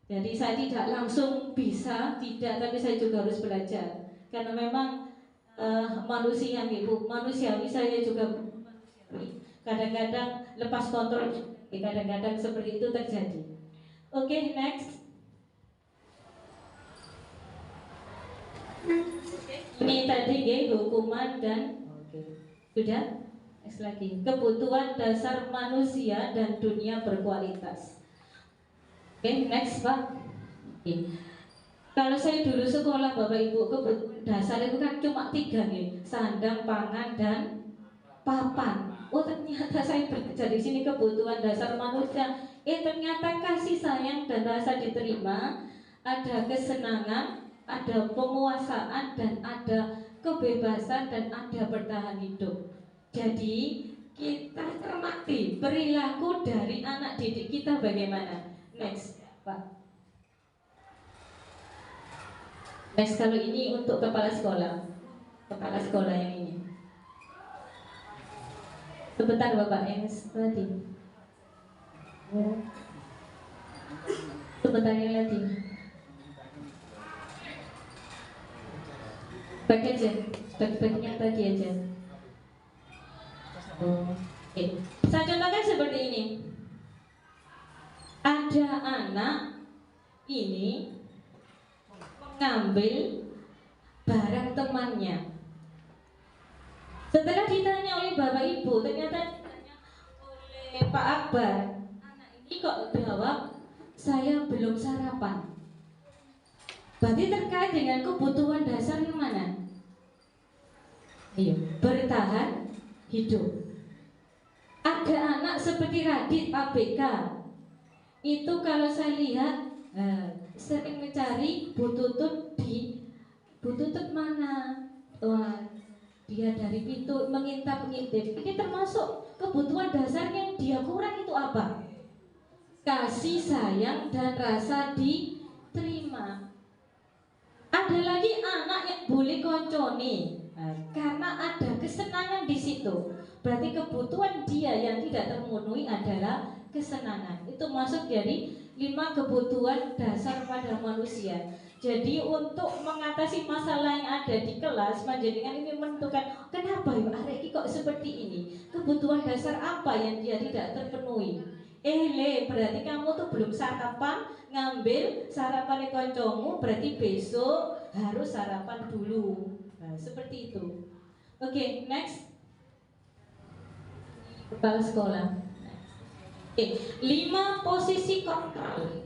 Jadi saya tidak langsung bisa, tapi saya juga harus belajar. Karena memang manusiawi saya juga kadang-kadang lepas kontrol, kadang-kadang seperti itu terjadi. Oke, next. Ini tadi hukuman dan sudah. Next lagi, kebutuhan dasar manusia dan dunia berkualitas. Oke, next Pak. Kalau saya dulu sekolah Bapak Ibu, kebutuhan dasar itu kan cuma 3 nih, sandang, pangan, dan papan. Oh ternyata saya belajar di sini kebutuhan dasar manusia. Ternyata kasih sayang dan rasa diterima, ada kesenangan, ada pemuasaan, dan ada kebebasan, dan ada bertahan hidup. Jadi kita cermati perilaku dari anak didik kita bagaimana. Next, Pak. Next, kalau ini untuk kepala sekolah yang ini. Sebentar Bapak, yang tadi. Sebentar yang tadi. Bagi aja, bagi yang tadi aja. Oke. Saya contohkan seperti ini. Ada anak ini mengambil barang temannya. Setelah ditanya oleh Bapak Ibu, ternyata ditanya oleh Pak Akbar, anak ini kok jawab, saya belum sarapan. Berarti terkait dengan kebutuhan dasar yang mana? Iya, bertahan hidup. Ada anak seperti Radit ABK itu kalau saya lihat sering mencari Bu Tutut di Bu Tutut mana? Wah, dia dari pintu mengintip. Ini termasuk kebutuhan dasar yang dia kurang itu apa? Kasih sayang dan rasa diterima. Ada lagi anak yang boleh konconi, karena ada kesenangan di situ. Berarti kebutuhan dia yang tidak terpenuhi adalah kesenangan. Itu masuk dari 5 kebutuhan dasar pada manusia. Jadi untuk mengatasi masalah yang ada di kelas, panjenengan ini menentukan kenapa ya arek iki kok seperti ini. Kebutuhan dasar apa yang dia tidak terpenuhi? Berarti kamu tuh belum sarapan, ngambil sarapan koncomu, berarti besok harus sarapan dulu. Nah, seperti itu. Oke, next. Kepala sekolah. 5 posisi kontrol.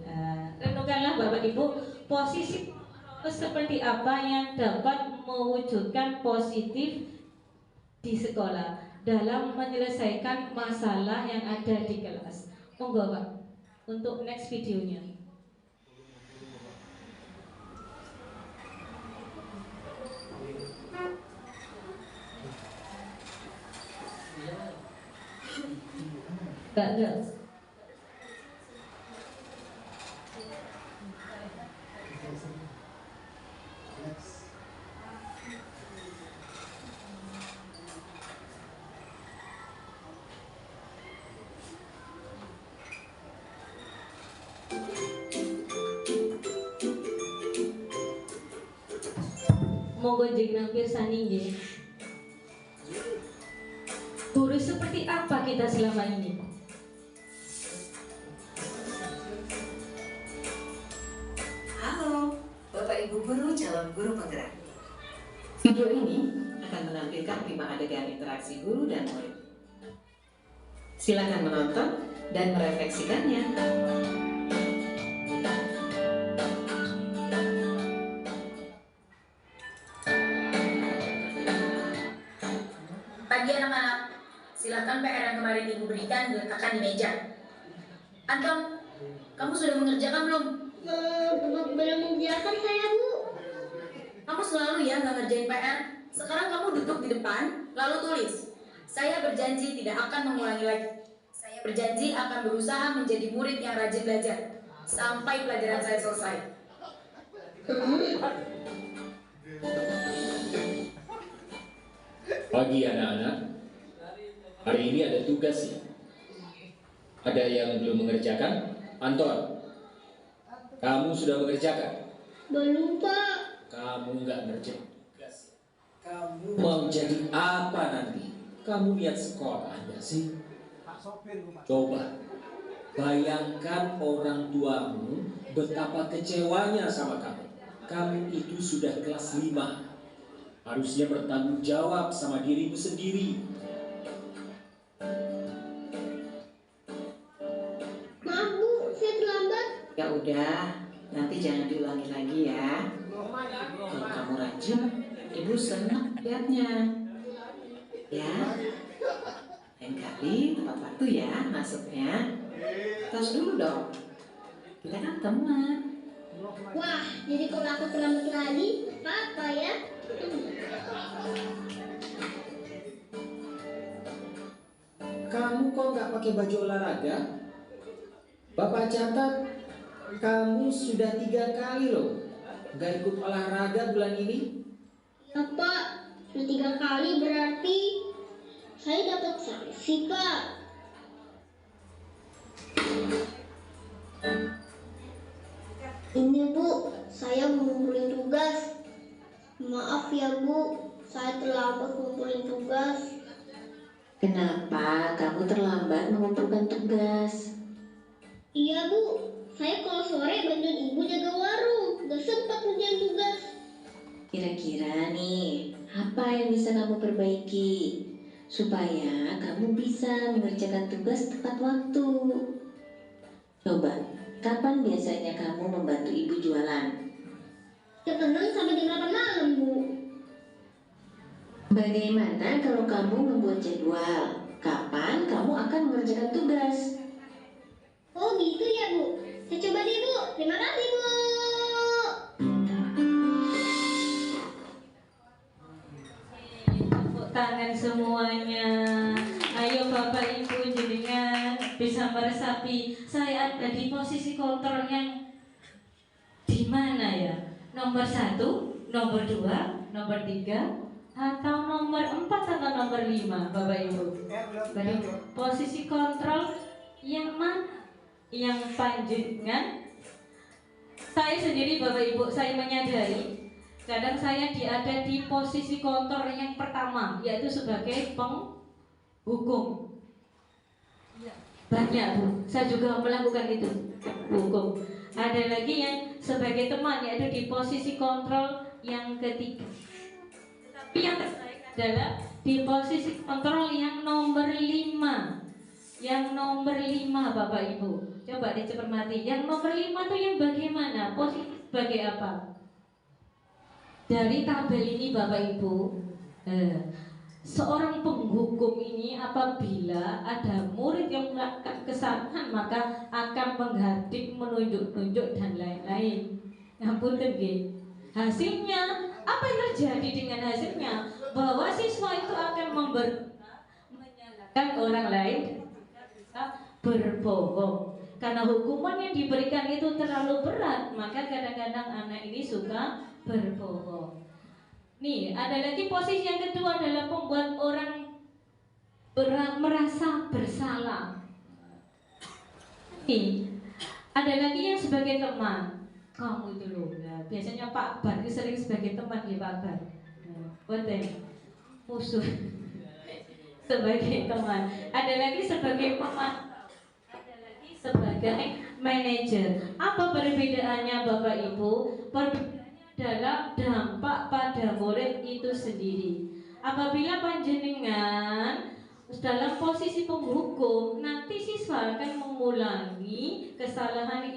Renungkanlah Bapak Ibu, posisi seperti apa yang dapat mewujudkan positif di sekolah dalam menyelesaikan masalah yang ada di kelas. Monggo Pak, untuk next videonya. Enggak. Monggo jenengan pirsani nggih. Guru seperti apa kita selama ini? Halo, Bapak Ibu guru calon guru penggerak. Video ini akan menampilkan 5 adegan interaksi guru dan murid. Silakan menonton dan merefleksikannya. Pagi anak-anak, silakan PR yang kemarin Ibu berikan diletakkan di meja. Anton, kamu sudah mengerjakan belum? Belum mengerjakan saya, Bu. Kamu selalu ya nggak ngerjain PR. Sekarang kamu duduk di depan, lalu tulis. Saya berjanji tidak akan mengulangi lagi. Saya berjanji akan berusaha menjadi murid yang rajin belajar sampai pelajaran saya selesai. Pagi anak-anak, hari ini ada tugas ya. Ada yang belum mengerjakan? Anton, kamu sudah mengerjakan? Belum, Pak. Kamu nggak ngerjain tugas. Kamu mau jadi apa nanti? Kamu lihat sekolah nggak sih? Coba bayangkan orang tuamu betapa kecewanya sama kamu. Kamu itu sudah kelas 5. Harusnya bertanggung jawab sama dirimu sendiri. Maaf, Bu, saya terlambat. Ya udah, nanti jangan diulangi lagi ya. Kalau kamu rajin, Ibu senang lihatnya. Ya, lain kali tepat waktu ya masuknya. Tos dulu dong. Kita kan teman. Wah, jadi kalau aku terlambat lagi, apa ya? Kamu kok nggak pakai baju olahraga? Bapak catat, kamu sudah 3 kali loh nggak ikut olahraga bulan ini. Ya, Pak. Sudah 3 kali berarti saya dapat sanksi, Pak. Ini, Bu, saya ngumpulin tugas. Maaf ya, Bu, saya terlambat ngumpulin tugas. Kenapa kamu terlambat mengumpulkan tugas? Iya, Bu, saya kalau sore bantuin Ibu jaga warung, gak sempat ngerjain tugas. Kira-kira nih, apa yang bisa kamu perbaiki supaya kamu bisa mengerjakan tugas tepat waktu? Coba, kapan biasanya kamu membantu Ibu jualan? Kadang sampai jam 8 malam, Bu. Bagaimana kalau kamu membuat jadwal? kapan kamu akan mengerjakan tugas. Oh gitu ya Bu. Saya coba deh Bu. Terima kasih Bu. Tepuk tangan semuanya. Ayo Bapak Ibu jenengan bisa meresapi saya ada di posisi kontrol yang di mana ya? Nomor 1, nomor 2, nomor 3, atau nomor 4 atau nomor 5 Bapak Ibu. Jadi posisi kontrol yang mana? Yang panjenengan. Saya sendiri Bapak Ibu, saya menyadari kadang saya ada di posisi kontrol yang pertama, yaitu sebagai penghukum. Banyak Bu, saya juga melakukan itu, hukum. Ada lagi yang sebagai teman, yaitu di posisi kontrol yang ketiga. Tapi yang terbaik adalah di posisi kontrol yang nomor 5. Yang nomor 5 Bapak Ibu, coba dicermati. Yang nomor 5 itu yang bagaimana? Posisi sebagai apa? Dari tabel ini Bapak Ibu, seorang penghukum ini apabila ada murid yang melakukan kesalahan maka akan menghardik, menunjuk-nunjuk dan lain-lain. Ngapunten nggih. Hasilnya apa yang terjadi dengan hasilnya? Bahwa siswa itu akan menyalahkan orang lain, berbohong. Karena hukuman yang diberikan itu terlalu berat, maka kadang-kadang anak ini suka berbohong. Nih, ada lagi posisi yang kedua adalah membuat orang merasa bersalah. Nih, ada lagi yang sebagai teman. Kamu itu loh, nah, biasanya Pak Bar itu sering sebagai teman ya Pak Bar. Betul, musuh sebagai teman. Ada lagi sebagai peman, ada lagi sebagai manajer. Apa perbedaannya Bapak Ibu? Perbedaannya adalah dampak pada murid itu sendiri. Apabila panjenengan dalam posisi penghukum, nanti siswa akan mengulangi kesalahan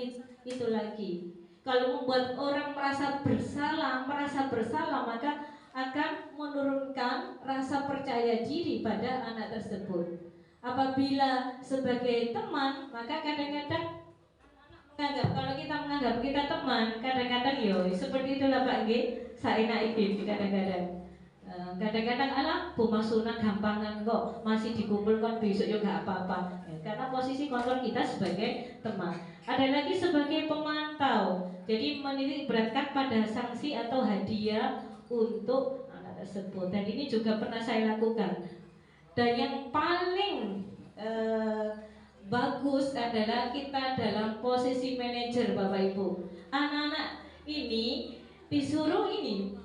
itu lagi. Kalau membuat orang merasa bersalah, maka akan menurunkan rasa percaya diri pada anak tersebut. Apabila sebagai teman, maka kadang-kadang kalau kita menganggap kita teman, kadang-kadang yo seperti itulah Pak G. Saya naikin kadang-kadang. Kadang-kadang alah pemasuna gampangan kok, masih dikumpulkan besok juga apa-apa. Karena posisi kontrol kita sebagai teman. Ada lagi sebagai pemantau. Jadi menitik beratkan pada sanksi atau hadiah untuk anak tersebut. Dan ini juga pernah saya lakukan. Dan yang paling bagus adalah kita dalam posisi manajer Bapak Ibu. Anak-anak ini disuruh ini,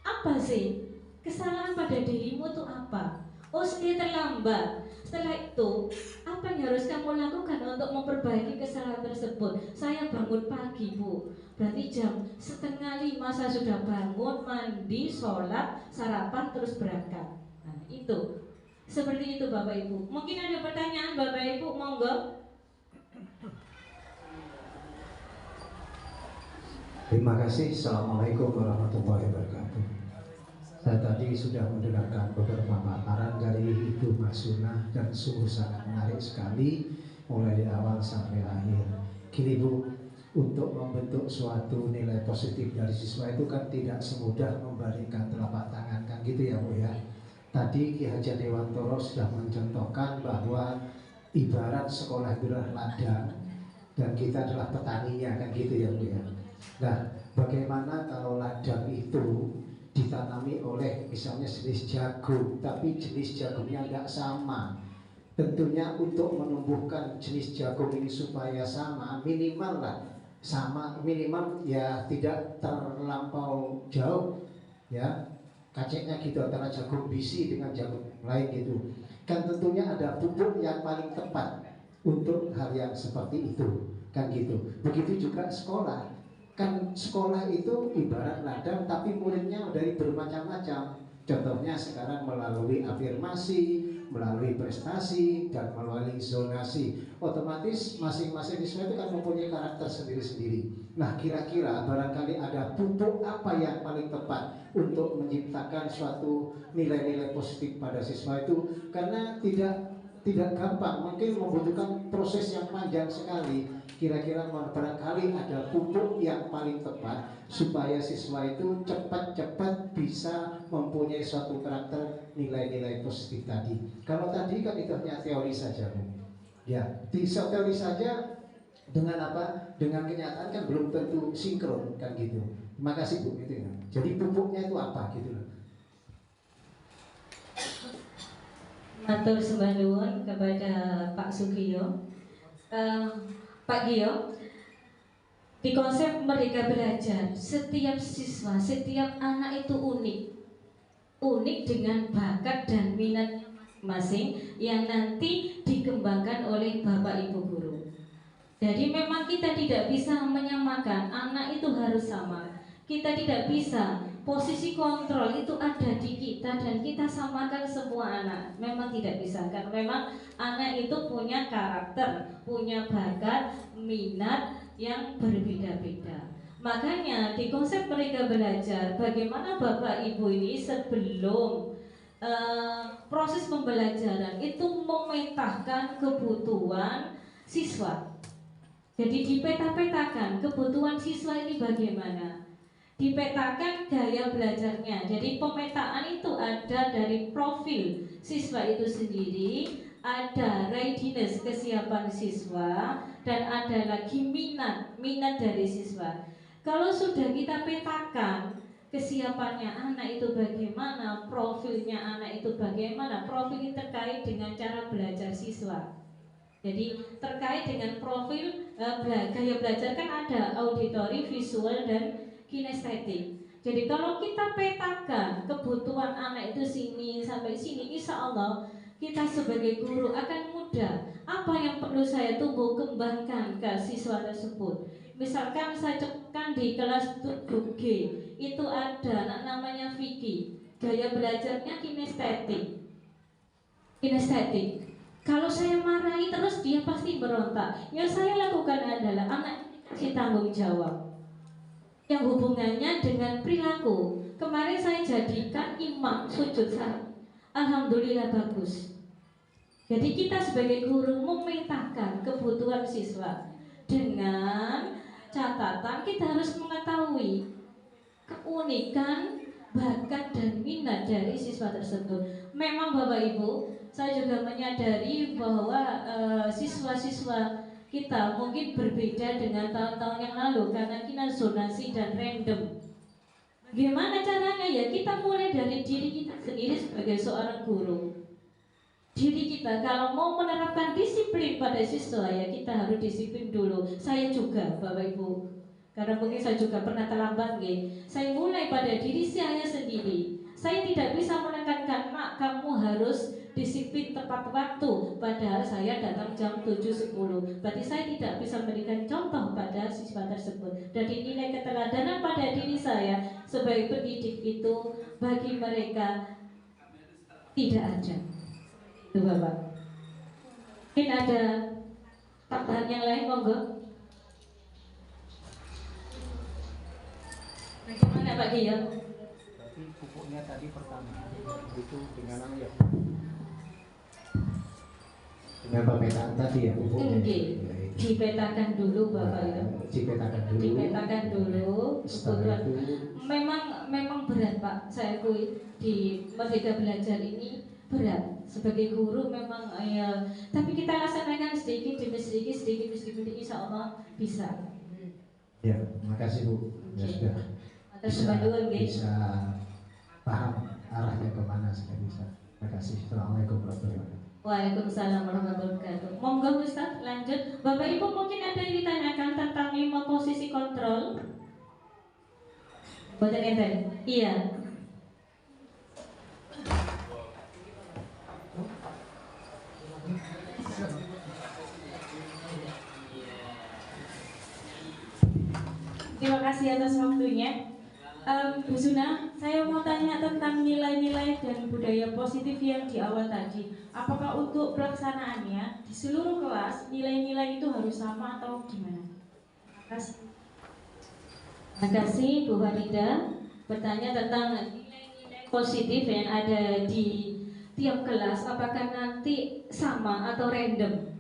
apa sih kesalahan pada dirimu itu apa? Oh, saya terlambat. Setelah itu, apa yang harus kamu lakukan untuk memperbaiki kesalahan tersebut? Saya bangun pagi Bu, berarti jam 4:30 saya sudah bangun, mandi, sholat, sarapan, terus berangkat. Nah itu seperti itu Bapak Ibu. Mungkin ada pertanyaan Bapak Ibu, monggo. Terima kasih. Assalamualaikum warahmatullahi wabarakatuh. Saya tadi sudah mendengarkan beberapa paparan dari Ibu Masunah dan sungguh sangat menarik sekali mulai dari awal sampai akhir. Gini Bu, untuk membentuk suatu nilai positif dari siswa itu kan tidak semudah membalikan telapak tangan kan gitu ya Bu ya. Tadi Ki Hajar Dewantoro sudah mencontohkan bahwa ibarat sekolah itu adalah ladang dan kita adalah petaninya kan gitu ya Bu ya. Nah, bagaimana kalau ladang itu ditanami oleh misalnya jenis jagung, tapi jenis jagungnya nggak sama? Tentunya untuk menumbuhkan jenis jagung ini supaya sama, minimal lah sama, minimal ya tidak terlampau jauh ya kaceknya gitu antara jagung bisi dengan jagung lain gitu. Kan tentunya ada pupuk yang paling tepat untuk hal yang seperti itu kan gitu. Begitu juga sekolah. Kan sekolah itu ibarat ladang tapi muridnya dari bermacam-macam. Contohnya sekarang melalui afirmasi, melalui prestasi, dan melalui zonasi. Otomatis masing-masing siswa itu kan mempunyai karakter sendiri-sendiri. Nah kira-kira barangkali ada pupuk apa yang paling tepat untuk menciptakan suatu nilai-nilai positif pada siswa itu, karena tidak gampang, mungkin membutuhkan proses yang panjang sekali. Kira-kira barangkali ada pupuk yang paling tepat supaya siswa itu cepat-cepat bisa mempunyai suatu karakter nilai-nilai positif tadi. Kalau tadi kan itu hanya teori saja, Bu. Ya, di teori saja dengan apa? Dengan kenyataan kan belum tentu sinkron kan gitu. Terima kasih, Bu, gitu ya. Jadi pupuknya itu apa gitu loh. Matur sembah nuwun kepada Pak Sugiyo. Pak Gio, di konsep Merdeka Belajar, setiap siswa, setiap anak itu unik dengan bakat dan minat masing-masing yang nanti dikembangkan oleh Bapak Ibu guru. Jadi memang kita tidak bisa menyamakan anak itu harus sama. Kita tidak bisa, posisi kontrol itu ada di kita dan kita samakan semua anak. Memang tidak bisa, karena memang anak itu punya karakter, punya bakat, minat yang berbeda-beda. Makanya di konsep Merdeka Belajar, bagaimana Bapak Ibu ini sebelum proses pembelajaran itu memetakan kebutuhan siswa. Jadi dipeta-petakan kebutuhan siswa ini bagaimana. Dipetakan gaya belajarnya. Jadi pemetaan itu ada dari profil siswa itu sendiri, ada readiness kesiapan siswa, dan ada lagi minat dari siswa. Kalau sudah kita petakan kesiapannya anak itu bagaimana, profilnya anak itu bagaimana, profil ini terkait dengan cara belajar siswa. Jadi terkait dengan profil gaya belajar kan ada auditory, visual, dan kinestetik. Jadi kalau kita petakan kebutuhan anak itu sini sampai sini, insya Allah kita sebagai guru akan mudah. Apa yang perlu saya tumbuh kembangkan ke siswa tersebut. Misalkan saya cekkan di kelas 7G, itu ada namanya Vicky, gaya belajarnya kinestetik. Kalau saya marahi terus dia pasti berontak. Yang saya lakukan adalah anak dikasih tanggung jawab yang hubungannya dengan perilaku. Kemarin saya jadikan imam sujud saat. Alhamdulillah bagus. Jadi kita sebagai guru memetakan kebutuhan siswa dengan catatan kita harus mengetahui keunikan, bakat dan minat dari siswa tersebut. Memang Bapak Ibu, saya juga menyadari bahwa siswa-siswa kita mungkin berbeda dengan tahun-tahun yang lalu karena kita zonasi dan random. Bagaimana caranya? Ya kita mulai dari diri kita sendiri sebagai seorang guru. Diri kita kalau mau menerapkan disiplin pada siswa, ya kita harus disiplin dulu. Saya juga Bapak Ibu, karena mungkin saya juga pernah terlambat nih. Saya mulai pada diri saya sendiri. Saya tidak bisa menekankan, nak kamu harus disiplin tepat waktu, padahal saya datang jam 7.10. Berarti saya tidak bisa memberikan contoh pada siswa tersebut. Jadi nilai keteladanan pada diri saya sebagai pendidik itu bagi mereka tidak ada. Itu Bapak. Mungkin ada tambahan yang lain, monggo. Bagaimana Pak Gio? Berarti pupuknya tadi pertama itu dengan apa ya? Dengan pemetaan tadi ya pupuknya. Dipetakan dulu Bapak ya. Dipetakan dulu. Kebutuhan. Memang berat Pak. Saya akui di Merdeka Belajar ini berat. Sebagai guru memang ya. Tapi kita laksanakan sedikit demi sedikit, insya Allah bisa. Ya, makasih Bu. Ya sudah. Bisa paham arahnya kemana sudah bisa. Terima kasih. Assalamualaikum warahmatullahi wabarakatuh. Waalaikumsalam warahmatullahi wabarakatuh. Monggo Ustaz, lanjut. Bapak Ibu mungkin ada yang ditanyakan tentang 5 posisi kontrol. Buatan enten? Iya. Terima kasih atas waktunya. Bu Suna, saya mau tanya tentang nilai-nilai dan budaya positif yang di awal tadi. Apakah untuk pelaksanaannya di seluruh kelas nilai-nilai itu harus sama atau gimana? Terima kasih. Terima kasih Bu Farida. Bertanya tentang nilai-nilai positif yang ada di tiap kelas, apakah nanti sama atau random?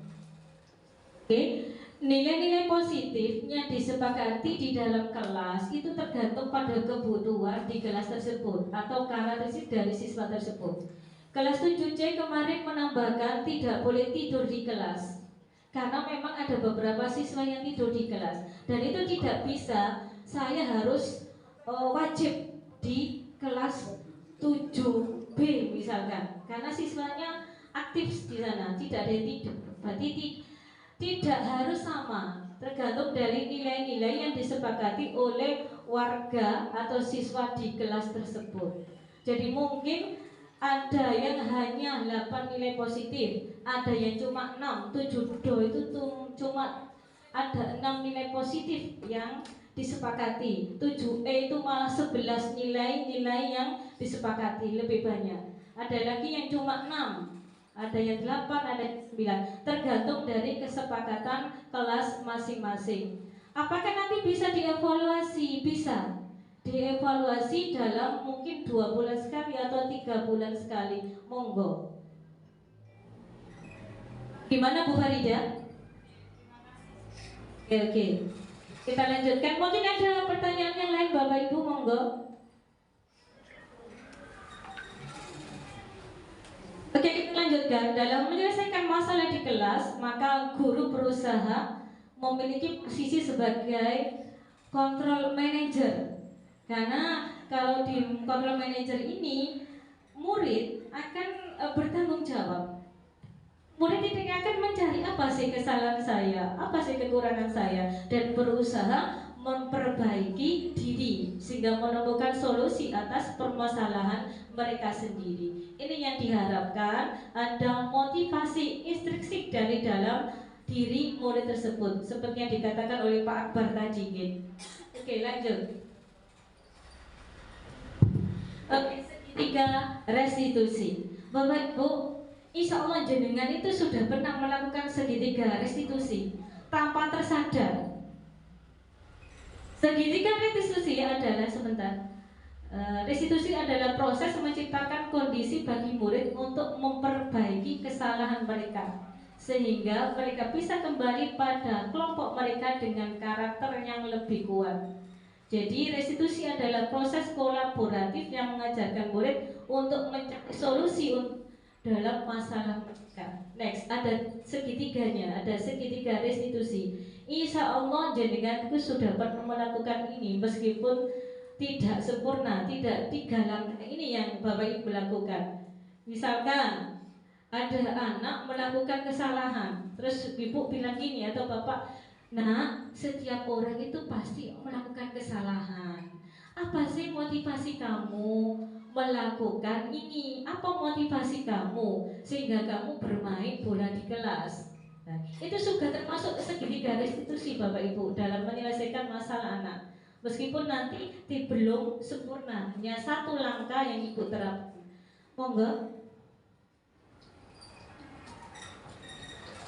Oke, nilai-nilai positif yang disepakati di dalam kelas itu tergantung pada kebutuhan di kelas tersebut atau karakteristik dari siswa tersebut. Kelas 7C kemarin menambahkan tidak boleh tidur di kelas karena memang ada beberapa siswa yang tidur di kelas, dan itu tidak bisa saya harus wajib di kelas 7B misalkan, karena siswanya aktif di sana, tidak ada yang tidur. Berarti tidak harus sama, tergantung dari nilai-nilai yang disepakati oleh warga atau siswa di kelas tersebut. Jadi mungkin ada yang hanya 8 nilai positif, ada yang cuma 6, 7 do itu cuma ada 6 nilai positif yang disepakati. 7E itu malah 11 nilai-nilai yang disepakati, lebih banyak. Ada lagi yang cuma 6, ada yang 8, ada yang 9, tergantung dari kesepakatan kelas masing-masing. Apakah nanti bisa dievaluasi? Bisa dievaluasi dalam mungkin 2 bulan sekali atau 3 bulan sekali. Monggo. Gimana Bu Farida? Oke. Kita lanjutkan. Mungkin ada pertanyaan yang lain Bapak Ibu, monggo. Oke, kita lanjutkan. Dalam menyelesaikan masalah di kelas, maka guru berusaha memiliki posisi sebagai control manager. Karena kalau di control manager ini, murid akan bertanggung jawab. Murid ini akan mencari apa sih kesalahan saya, apa sih kekurangan saya, dan berusaha memperbaiki diri sehingga menemukan solusi atas permasalahan mereka sendiri. Ini yang diharapkan, ada motivasi intrinsik dari dalam diri murid tersebut, seperti yang dikatakan oleh Pak Akbar tadi. Oke, lanjut. Oke, segitiga restitusi. Bapak Ibu, insya Allah jenengan itu sudah pernah melakukan segitiga restitusi tanpa tersadar. Segitiga restitusi adalah restitusi adalah proses menciptakan kondisi bagi murid untuk memperbaiki kesalahan mereka sehingga mereka bisa kembali pada kelompok mereka dengan karakter yang lebih kuat. Jadi restitusi adalah proses kolaboratif yang mengajarkan murid untuk mencari solusi dalam masalah mereka. Next, ada segitiganya, ada segitiga restitusi. Insya Allah jenenganku sudah pernah melakukan ini meskipun tidak sempurna, tidak 3 langkah ini yang Bapak Ibu lakukan. Misalkan ada anak melakukan kesalahan, terus Ibu bilang gini atau Bapak, nah, setiap orang itu pasti melakukan kesalahan. Apa sih motivasi kamu melakukan ini? Apa motivasi kamu sehingga kamu bermain bola di kelas? Nah, itu juga termasuk segitiga restitusi Bapak Ibu dalam menyelesaikan masalah anak. Meskipun nanti belum sempurna, hanya 1 langkah yang Ibu terapkan. Monggo.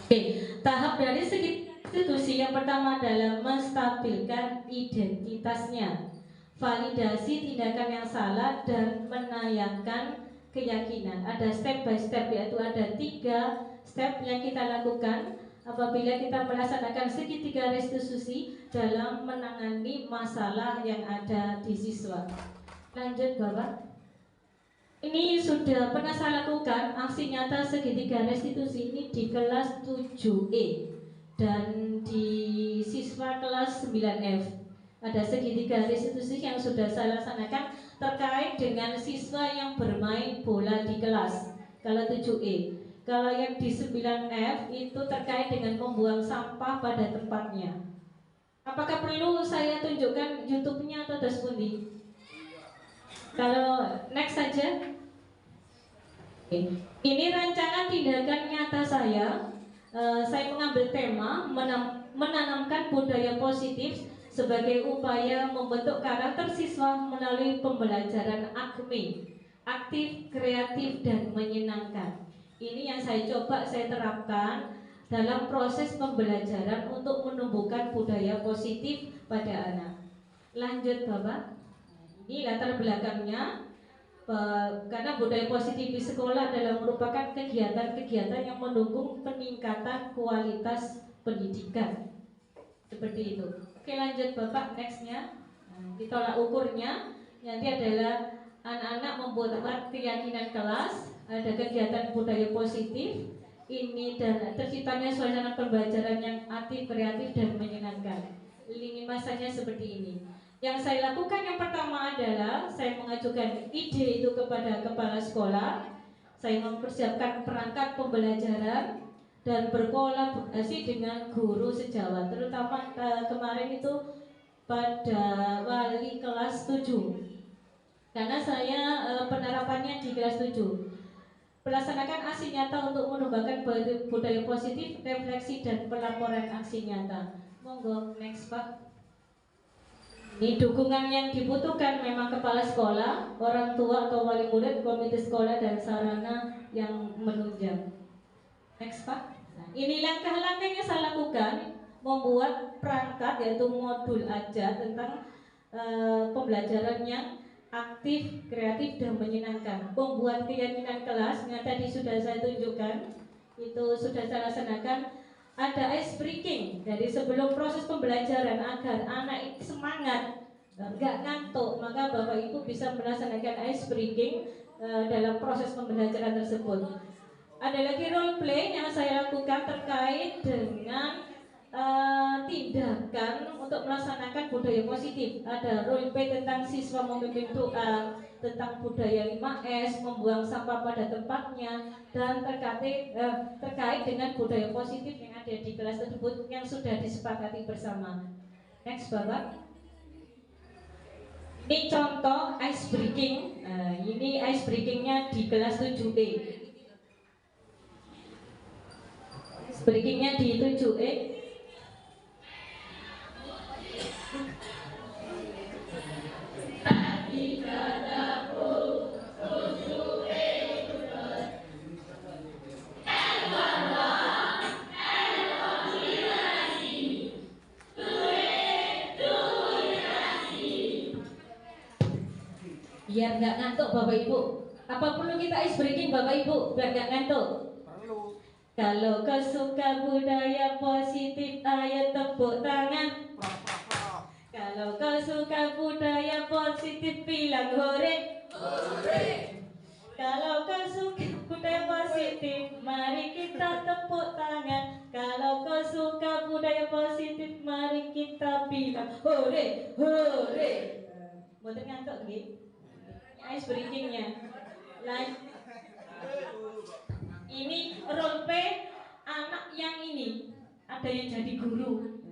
Oke, tahap dari segitiga restitusi yang pertama adalah menstabilkan identitasnya, validasi tindakan yang salah, dan menayangkan keyakinan. Ada step by step, yaitu ada 3 step yang kita lakukan apabila kita melaksanakan segitiga restitusi dalam menangani masalah yang ada di siswa. Lanjut Bapak. Ini sudah pernah saya lakukan aksi nyata segitiga restitusi ini di kelas 7E dan di siswa kelas 9F. Ada segitiga restitusi yang sudah saya laksanakan terkait dengan siswa yang bermain bola di kelas, kalau 7E. Kalau yang di 9F itu terkait dengan membuang sampah pada tempatnya. Apakah perlu saya tunjukkan YouTube-nya atau daspundi? Kalau next saja. Ini rancangan tindakan nyata saya. Saya mengambil tema menanamkan budaya positif sebagai upaya membentuk karakter siswa melalui pembelajaran AKMI, aktif, kreatif, dan menyenangkan. Ini yang saya coba saya terapkan dalam proses pembelajaran untuk menumbuhkan budaya positif pada anak. Lanjut Bapak. Ini latar belakangnya. Karena budaya positif di sekolah adalah merupakan kegiatan-kegiatan yang mendukung peningkatan kualitas pendidikan. Seperti itu. Oke, lanjut Bapak, nextnya. Ditolak ukurnya nanti adalah anak-anak membuat keyakinan kelas, ada kegiatan budaya positif ini, dan terciptanya suasana pembelajaran yang aktif, kreatif, dan menyenangkan. Lini masanya seperti ini. Yang saya lakukan yang pertama adalah saya mengajukan ide itu kepada kepala sekolah. Saya mempersiapkan perangkat pembelajaran dan berkolaborasi dengan guru sejawat, terutama kemarin itu pada wali kelas 7, karena saya penerapannya di kelas 7. Melaksanakan aksi nyata untuk menumbuhkan budaya positif, refleksi, dan pelaporan aksi nyata. Monggo, next Pak. Ini dukungan yang dibutuhkan memang kepala sekolah, orang tua atau wali murid, komite sekolah, dan sarana yang menunjang. Next Pak. Nah, ini langkah-langkah yang saya lakukan, membuat perangkat yaitu modul ajar tentang pembelajaran yang aktif, kreatif, dan menyenangkan. Membuat keyakinan kelas yang tadi sudah saya tunjukkan, itu sudah saya laksanakan. Ada ice breaking dari sebelum proses pembelajaran agar anak semangat, nggak ngantuk, maka Bapak Ibu bisa melaksanakan ice breaking dalam proses pembelajaran tersebut. Ada lagi role play yang saya lakukan terkait dengan tindakan untuk melaksanakan budaya positif. Ada role play tentang siswa memimpin doa, tentang budaya 5S, membuang sampah pada tempatnya, dan terkait dengan budaya positif yang ada di kelas tersebut yang sudah disepakati bersama. Next Bapak. Ini contoh ice breaking. Ini ice breakingnya di kelas 7E. Ice breakingnya di 7E. Biar nggak ngantuk Bapak Ibu. Apa perlu kita ice breaking Bapak Ibu biar nggak ngantuk? Perlu. Kalau kau suka budaya positif, ayo tepuk tangan. Kalau kau suka budaya positif, bilang hore. Hore. Kalau kau suka budaya positif, mari kita tepuk tangan. Kalau kau suka budaya positif, mari kita bilang hore. Hore. Mau ngantuk gitu? Ice breakingnya. Ini role play anak yang ini ada yang jadi guru.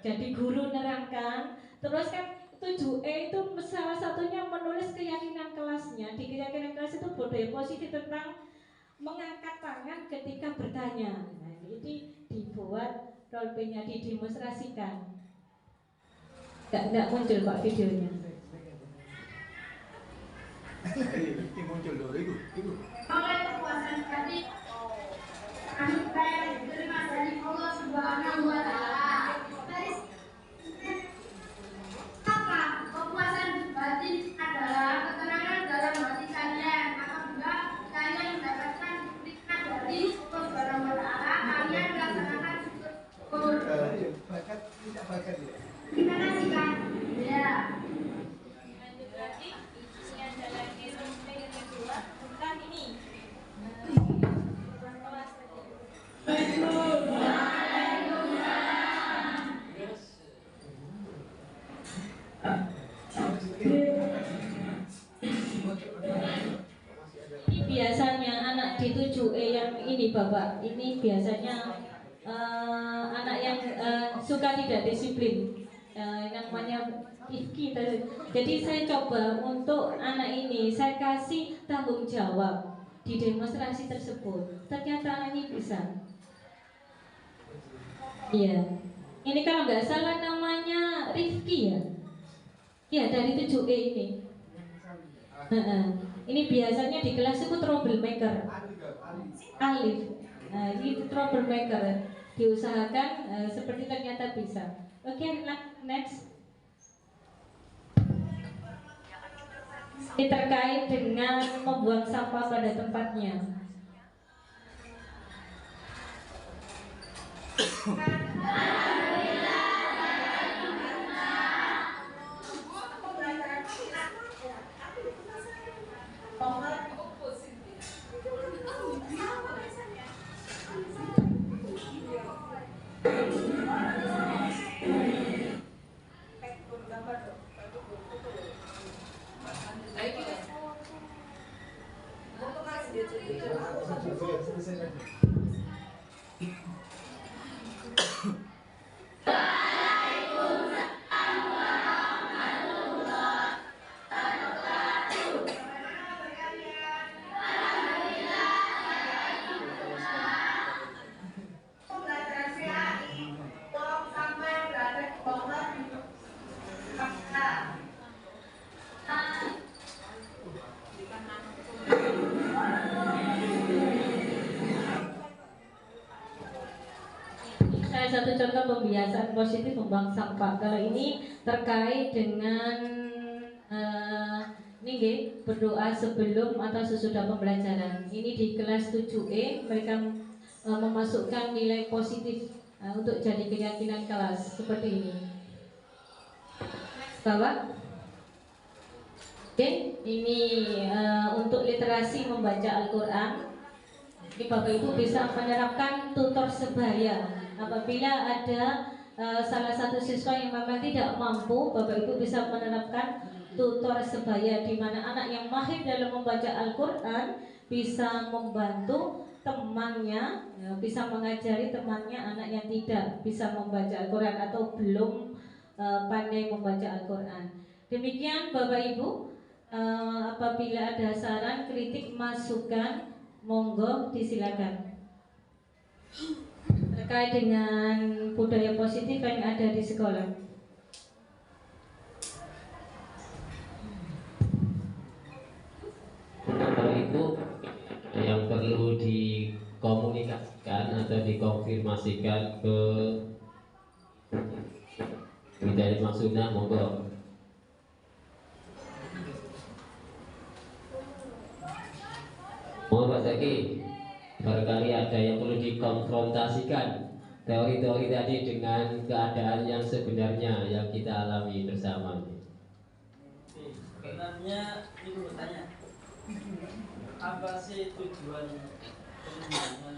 Jadi guru nerangkan. Terus kan 7E itu salah satunya menulis keyakinan kelasnya. Di keyakinan kelas itu budaya positif tentang mengangkat tangan ketika bertanya. Nah, ini dibuat role play-nya, didemonstrasikan. Nggak muncul Pak videonya. Muncul dulu itu. Oleh kekuasaan tadi kami saya diterima dari Allah Subhanahu wa Ta'ala. Apa kepuasan batin adalah ketenangan dalam hati kalian. Apabila kalian mendapatkan nikmat dari Allah Subhanahu wa Ta'ala, kalian melaksanakan syukur. Bakat. Terima kasih Kak. Ya. Tentang ini. Ini biasanya anak di 7E yang ini Bapak. Ini biasanya anak yang suka tidak disiplin. Yang namanya Ifki. Jadi saya coba untuk anak ini saya kasih tanggung jawab di demonstrasi tersebut. Ternyata anak ini bisa. Iya. Ini kalau nggak salah namanya Rifki ya. Iya dari 7E ini. Ini biasanya di kelas itu troublemaker. Alif. Nah, ini troublemaker. Diusahakan seperti ternyata bisa. Oke, next. Ini terkait dengan membuang sampah pada tempatnya. Satu contoh pembiasaan positif membuang sampah. Kalau ini terkait dengan berdoa sebelum atau sesudah pembelajaran. Ini di kelas 7E mereka memasukkan nilai positif untuk jadi keyakinan kelas seperti ini. Bawah. Oke, ini untuk literasi membaca Al-Quran. Ini Bapak Ibu bisa menerapkan tutor sebaya. Apabila ada salah satu siswa yang memang tidak mampu, Bapak Ibu bisa menerapkan tutor sebaya, di mana anak yang mahir dalam membaca Al-Quran bisa membantu temannya, bisa mengajari temannya anak yang tidak bisa membaca Al-Quran atau belum pandai membaca Al-Quran. Demikian Bapak Ibu, apabila ada saran, kritik, masukan, monggo disilakan. Terkait dengan budaya positif yang ada di sekolah. Kalau itu yang perlu dikomunikasikan atau dikonfirmasikan ke Hidayat Maksuna, monggo. Pak Zaki, barangkali ada yang perlu dikonfrontasikan teori-teori tadi dengan keadaan yang sebenarnya yang kita alami bersama. Sebenarnya ibu bertanya, apa sih tujuan pengembangan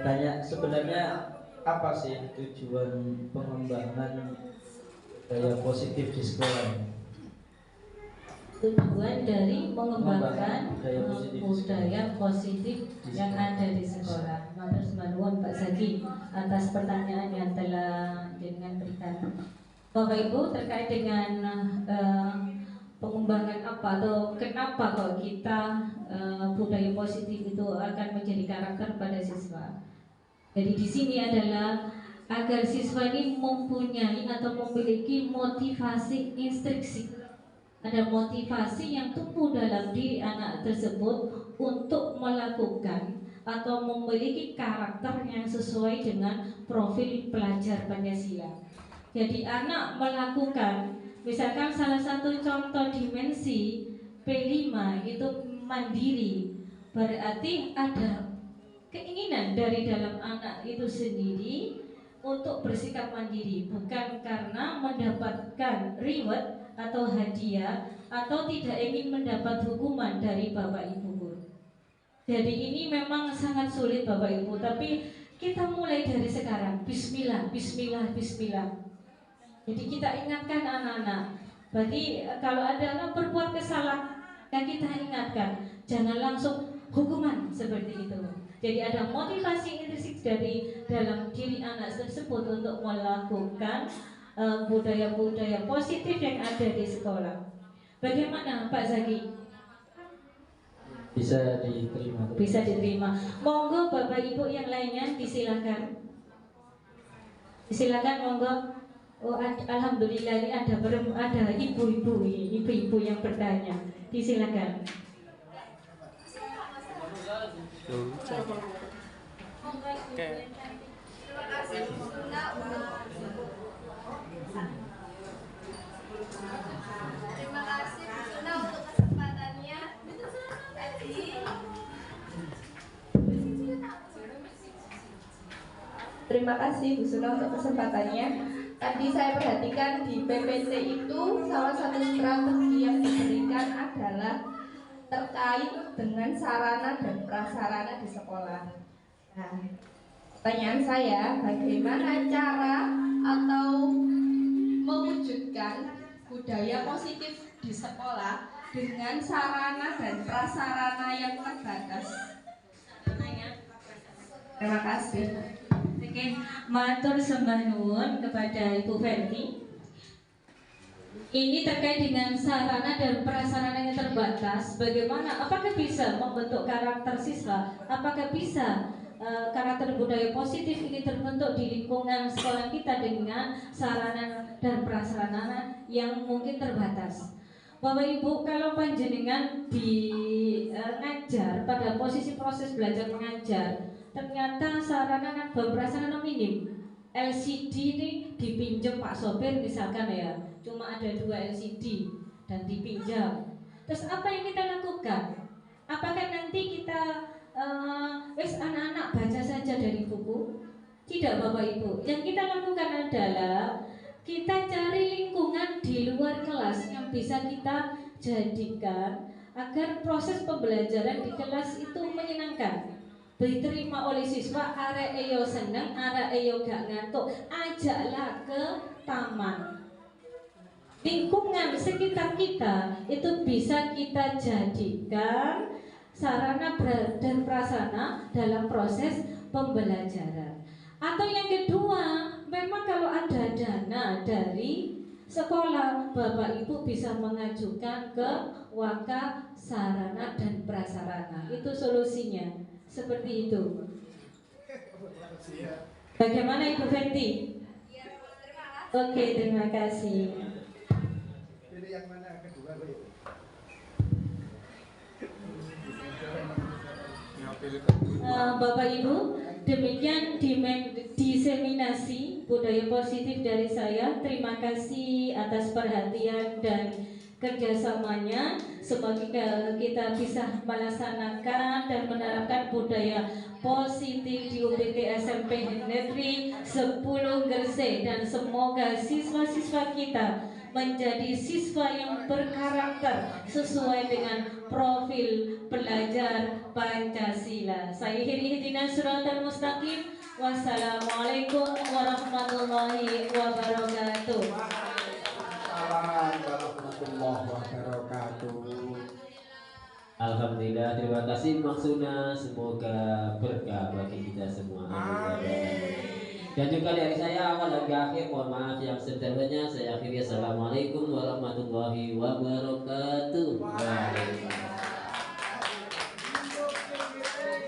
tanya sebenarnya apa sih tujuan pengembangan budaya positif di sekolah? Tujuan dari mengembangkan budaya positif yang ada di sekolah. Matur nuwun Pak Zaki atas pertanyaan yang telah jenengan berikan. Bapak Ibu, terkait dengan pengembangan apa atau kenapa kalau kita budaya positif itu akan menjadi karakter pada siswa. Jadi di sini adalah agar siswa ini mempunyai atau memiliki motivasi instruksi. Ada motivasi yang tumbuh dalam diri anak tersebut untuk melakukan atau memiliki karakter yang sesuai dengan profil pelajar Pancasila. Jadi anak melakukan, misalkan salah satu contoh dimensi P5 itu mandiri, berarti ada keinginan dari dalam anak itu sendiri untuk bersikap mandiri, bukan karena mendapatkan reward atau hadiah atau tidak ingin mendapat hukuman dari Bapak Ibu guru. Jadi ini memang sangat sulit Bapak Ibu, tapi kita mulai dari sekarang. Bismillah, bismillah, bismillah. Jadi kita ingatkan anak-anak. Berarti kalau ada anak berbuat kesalahan, yang kita ingatkan, jangan langsung hukuman seperti itu. Jadi ada motivasi intrinsik dari dalam diri anak tersebut untuk melakukan budaya-budaya positif yang ada di sekolah. Bagaimana Pak Zaki? Bisa diterima. Bisa diterima. Monggo Bapak Ibu yang lainnya disilakan. Disilakan monggo. Oh, alhamdulillah ini ada ibu-ibu yang bertanya. Disilakan. Terima kasih Bu Suna. Terima kasih Bu Suna untuk kesempatannya tadi. Terima kasih Bu Suna untuk kesempatannya. Tadi saya perhatikan di PPT itu salah satu strategi yang diberikan adalah terkait dengan sarana dan prasarana di sekolah. Nah, pertanyaan saya, bagaimana cara atau mewujudkan budaya positif di sekolah dengan sarana dan prasarana yang terbatas? Terima kasih. Oke, matur sembah nuwun kepada Ibu Fenty. Ini terkait dengan sarana dan prasarana yang terbatas. Bagaimana? Apakah bisa membentuk karakter siswa? Apakah bisa karakter budaya positif ini terbentuk di lingkungan sekolah kita dengan sarana dan prasarana yang mungkin terbatas? Bapak Ibu, kalau panjenengan di ngajar pada posisi proses belajar mengajar, ternyata sarana dan prasarana minim. LCD ini dipinjam Pak Sopir misalkan ya, cuma ada 2 LCD dan dipinjam. Terus apa yang kita lakukan? Apakah nanti kita anak-anak baca saja dari buku? Tidak Bapak Ibu. Yang kita lakukan adalah kita cari lingkungan di luar kelas yang bisa kita jadikan agar proses pembelajaran di kelas itu menyenangkan, diterima oleh siswa. Arek eyo seneng, arek eyo gak ngantuk, ajaklah ke taman. Lingkungan sekitar kita itu bisa kita jadikan sarana dan prasarana dalam proses pembelajaran. Atau yang kedua, memang kalau ada dana dari sekolah, Bapak Ibu bisa mengajukan ke Waka Sarana dan Prasarana. Itu solusinya. Seperti itu. Bagaimana Ibu Fenty? Oke, terima kasih. Pilih yang mana kedua, Bu? Bapak Ibu, demikian diseminasi budaya positif dari saya. Terima kasih atas perhatian dan kerjasamanya. Semoga kita bisa melaksanakan dan menerapkan budaya positif di UPT SMP Negeri 10 Gresik, dan semoga siswa-siswa kita menjadi siswa yang berkarakter sesuai dengan profil belajar Pancasila. Saya ihdinas siratal mustaqim. Wassalamualaikum warahmatullahi wabarakatuh. Assalamualaikum warahmatullahi wabarakatuh. Alhamdulillah, terima kasih Maksuna. Semoga berkah bagi kita semua. Dan juga dari saya awal dan akhir, mohon maaf yang sederhananya. Saya akhiri, assalamualaikum warahmatullahi wabarakatuh.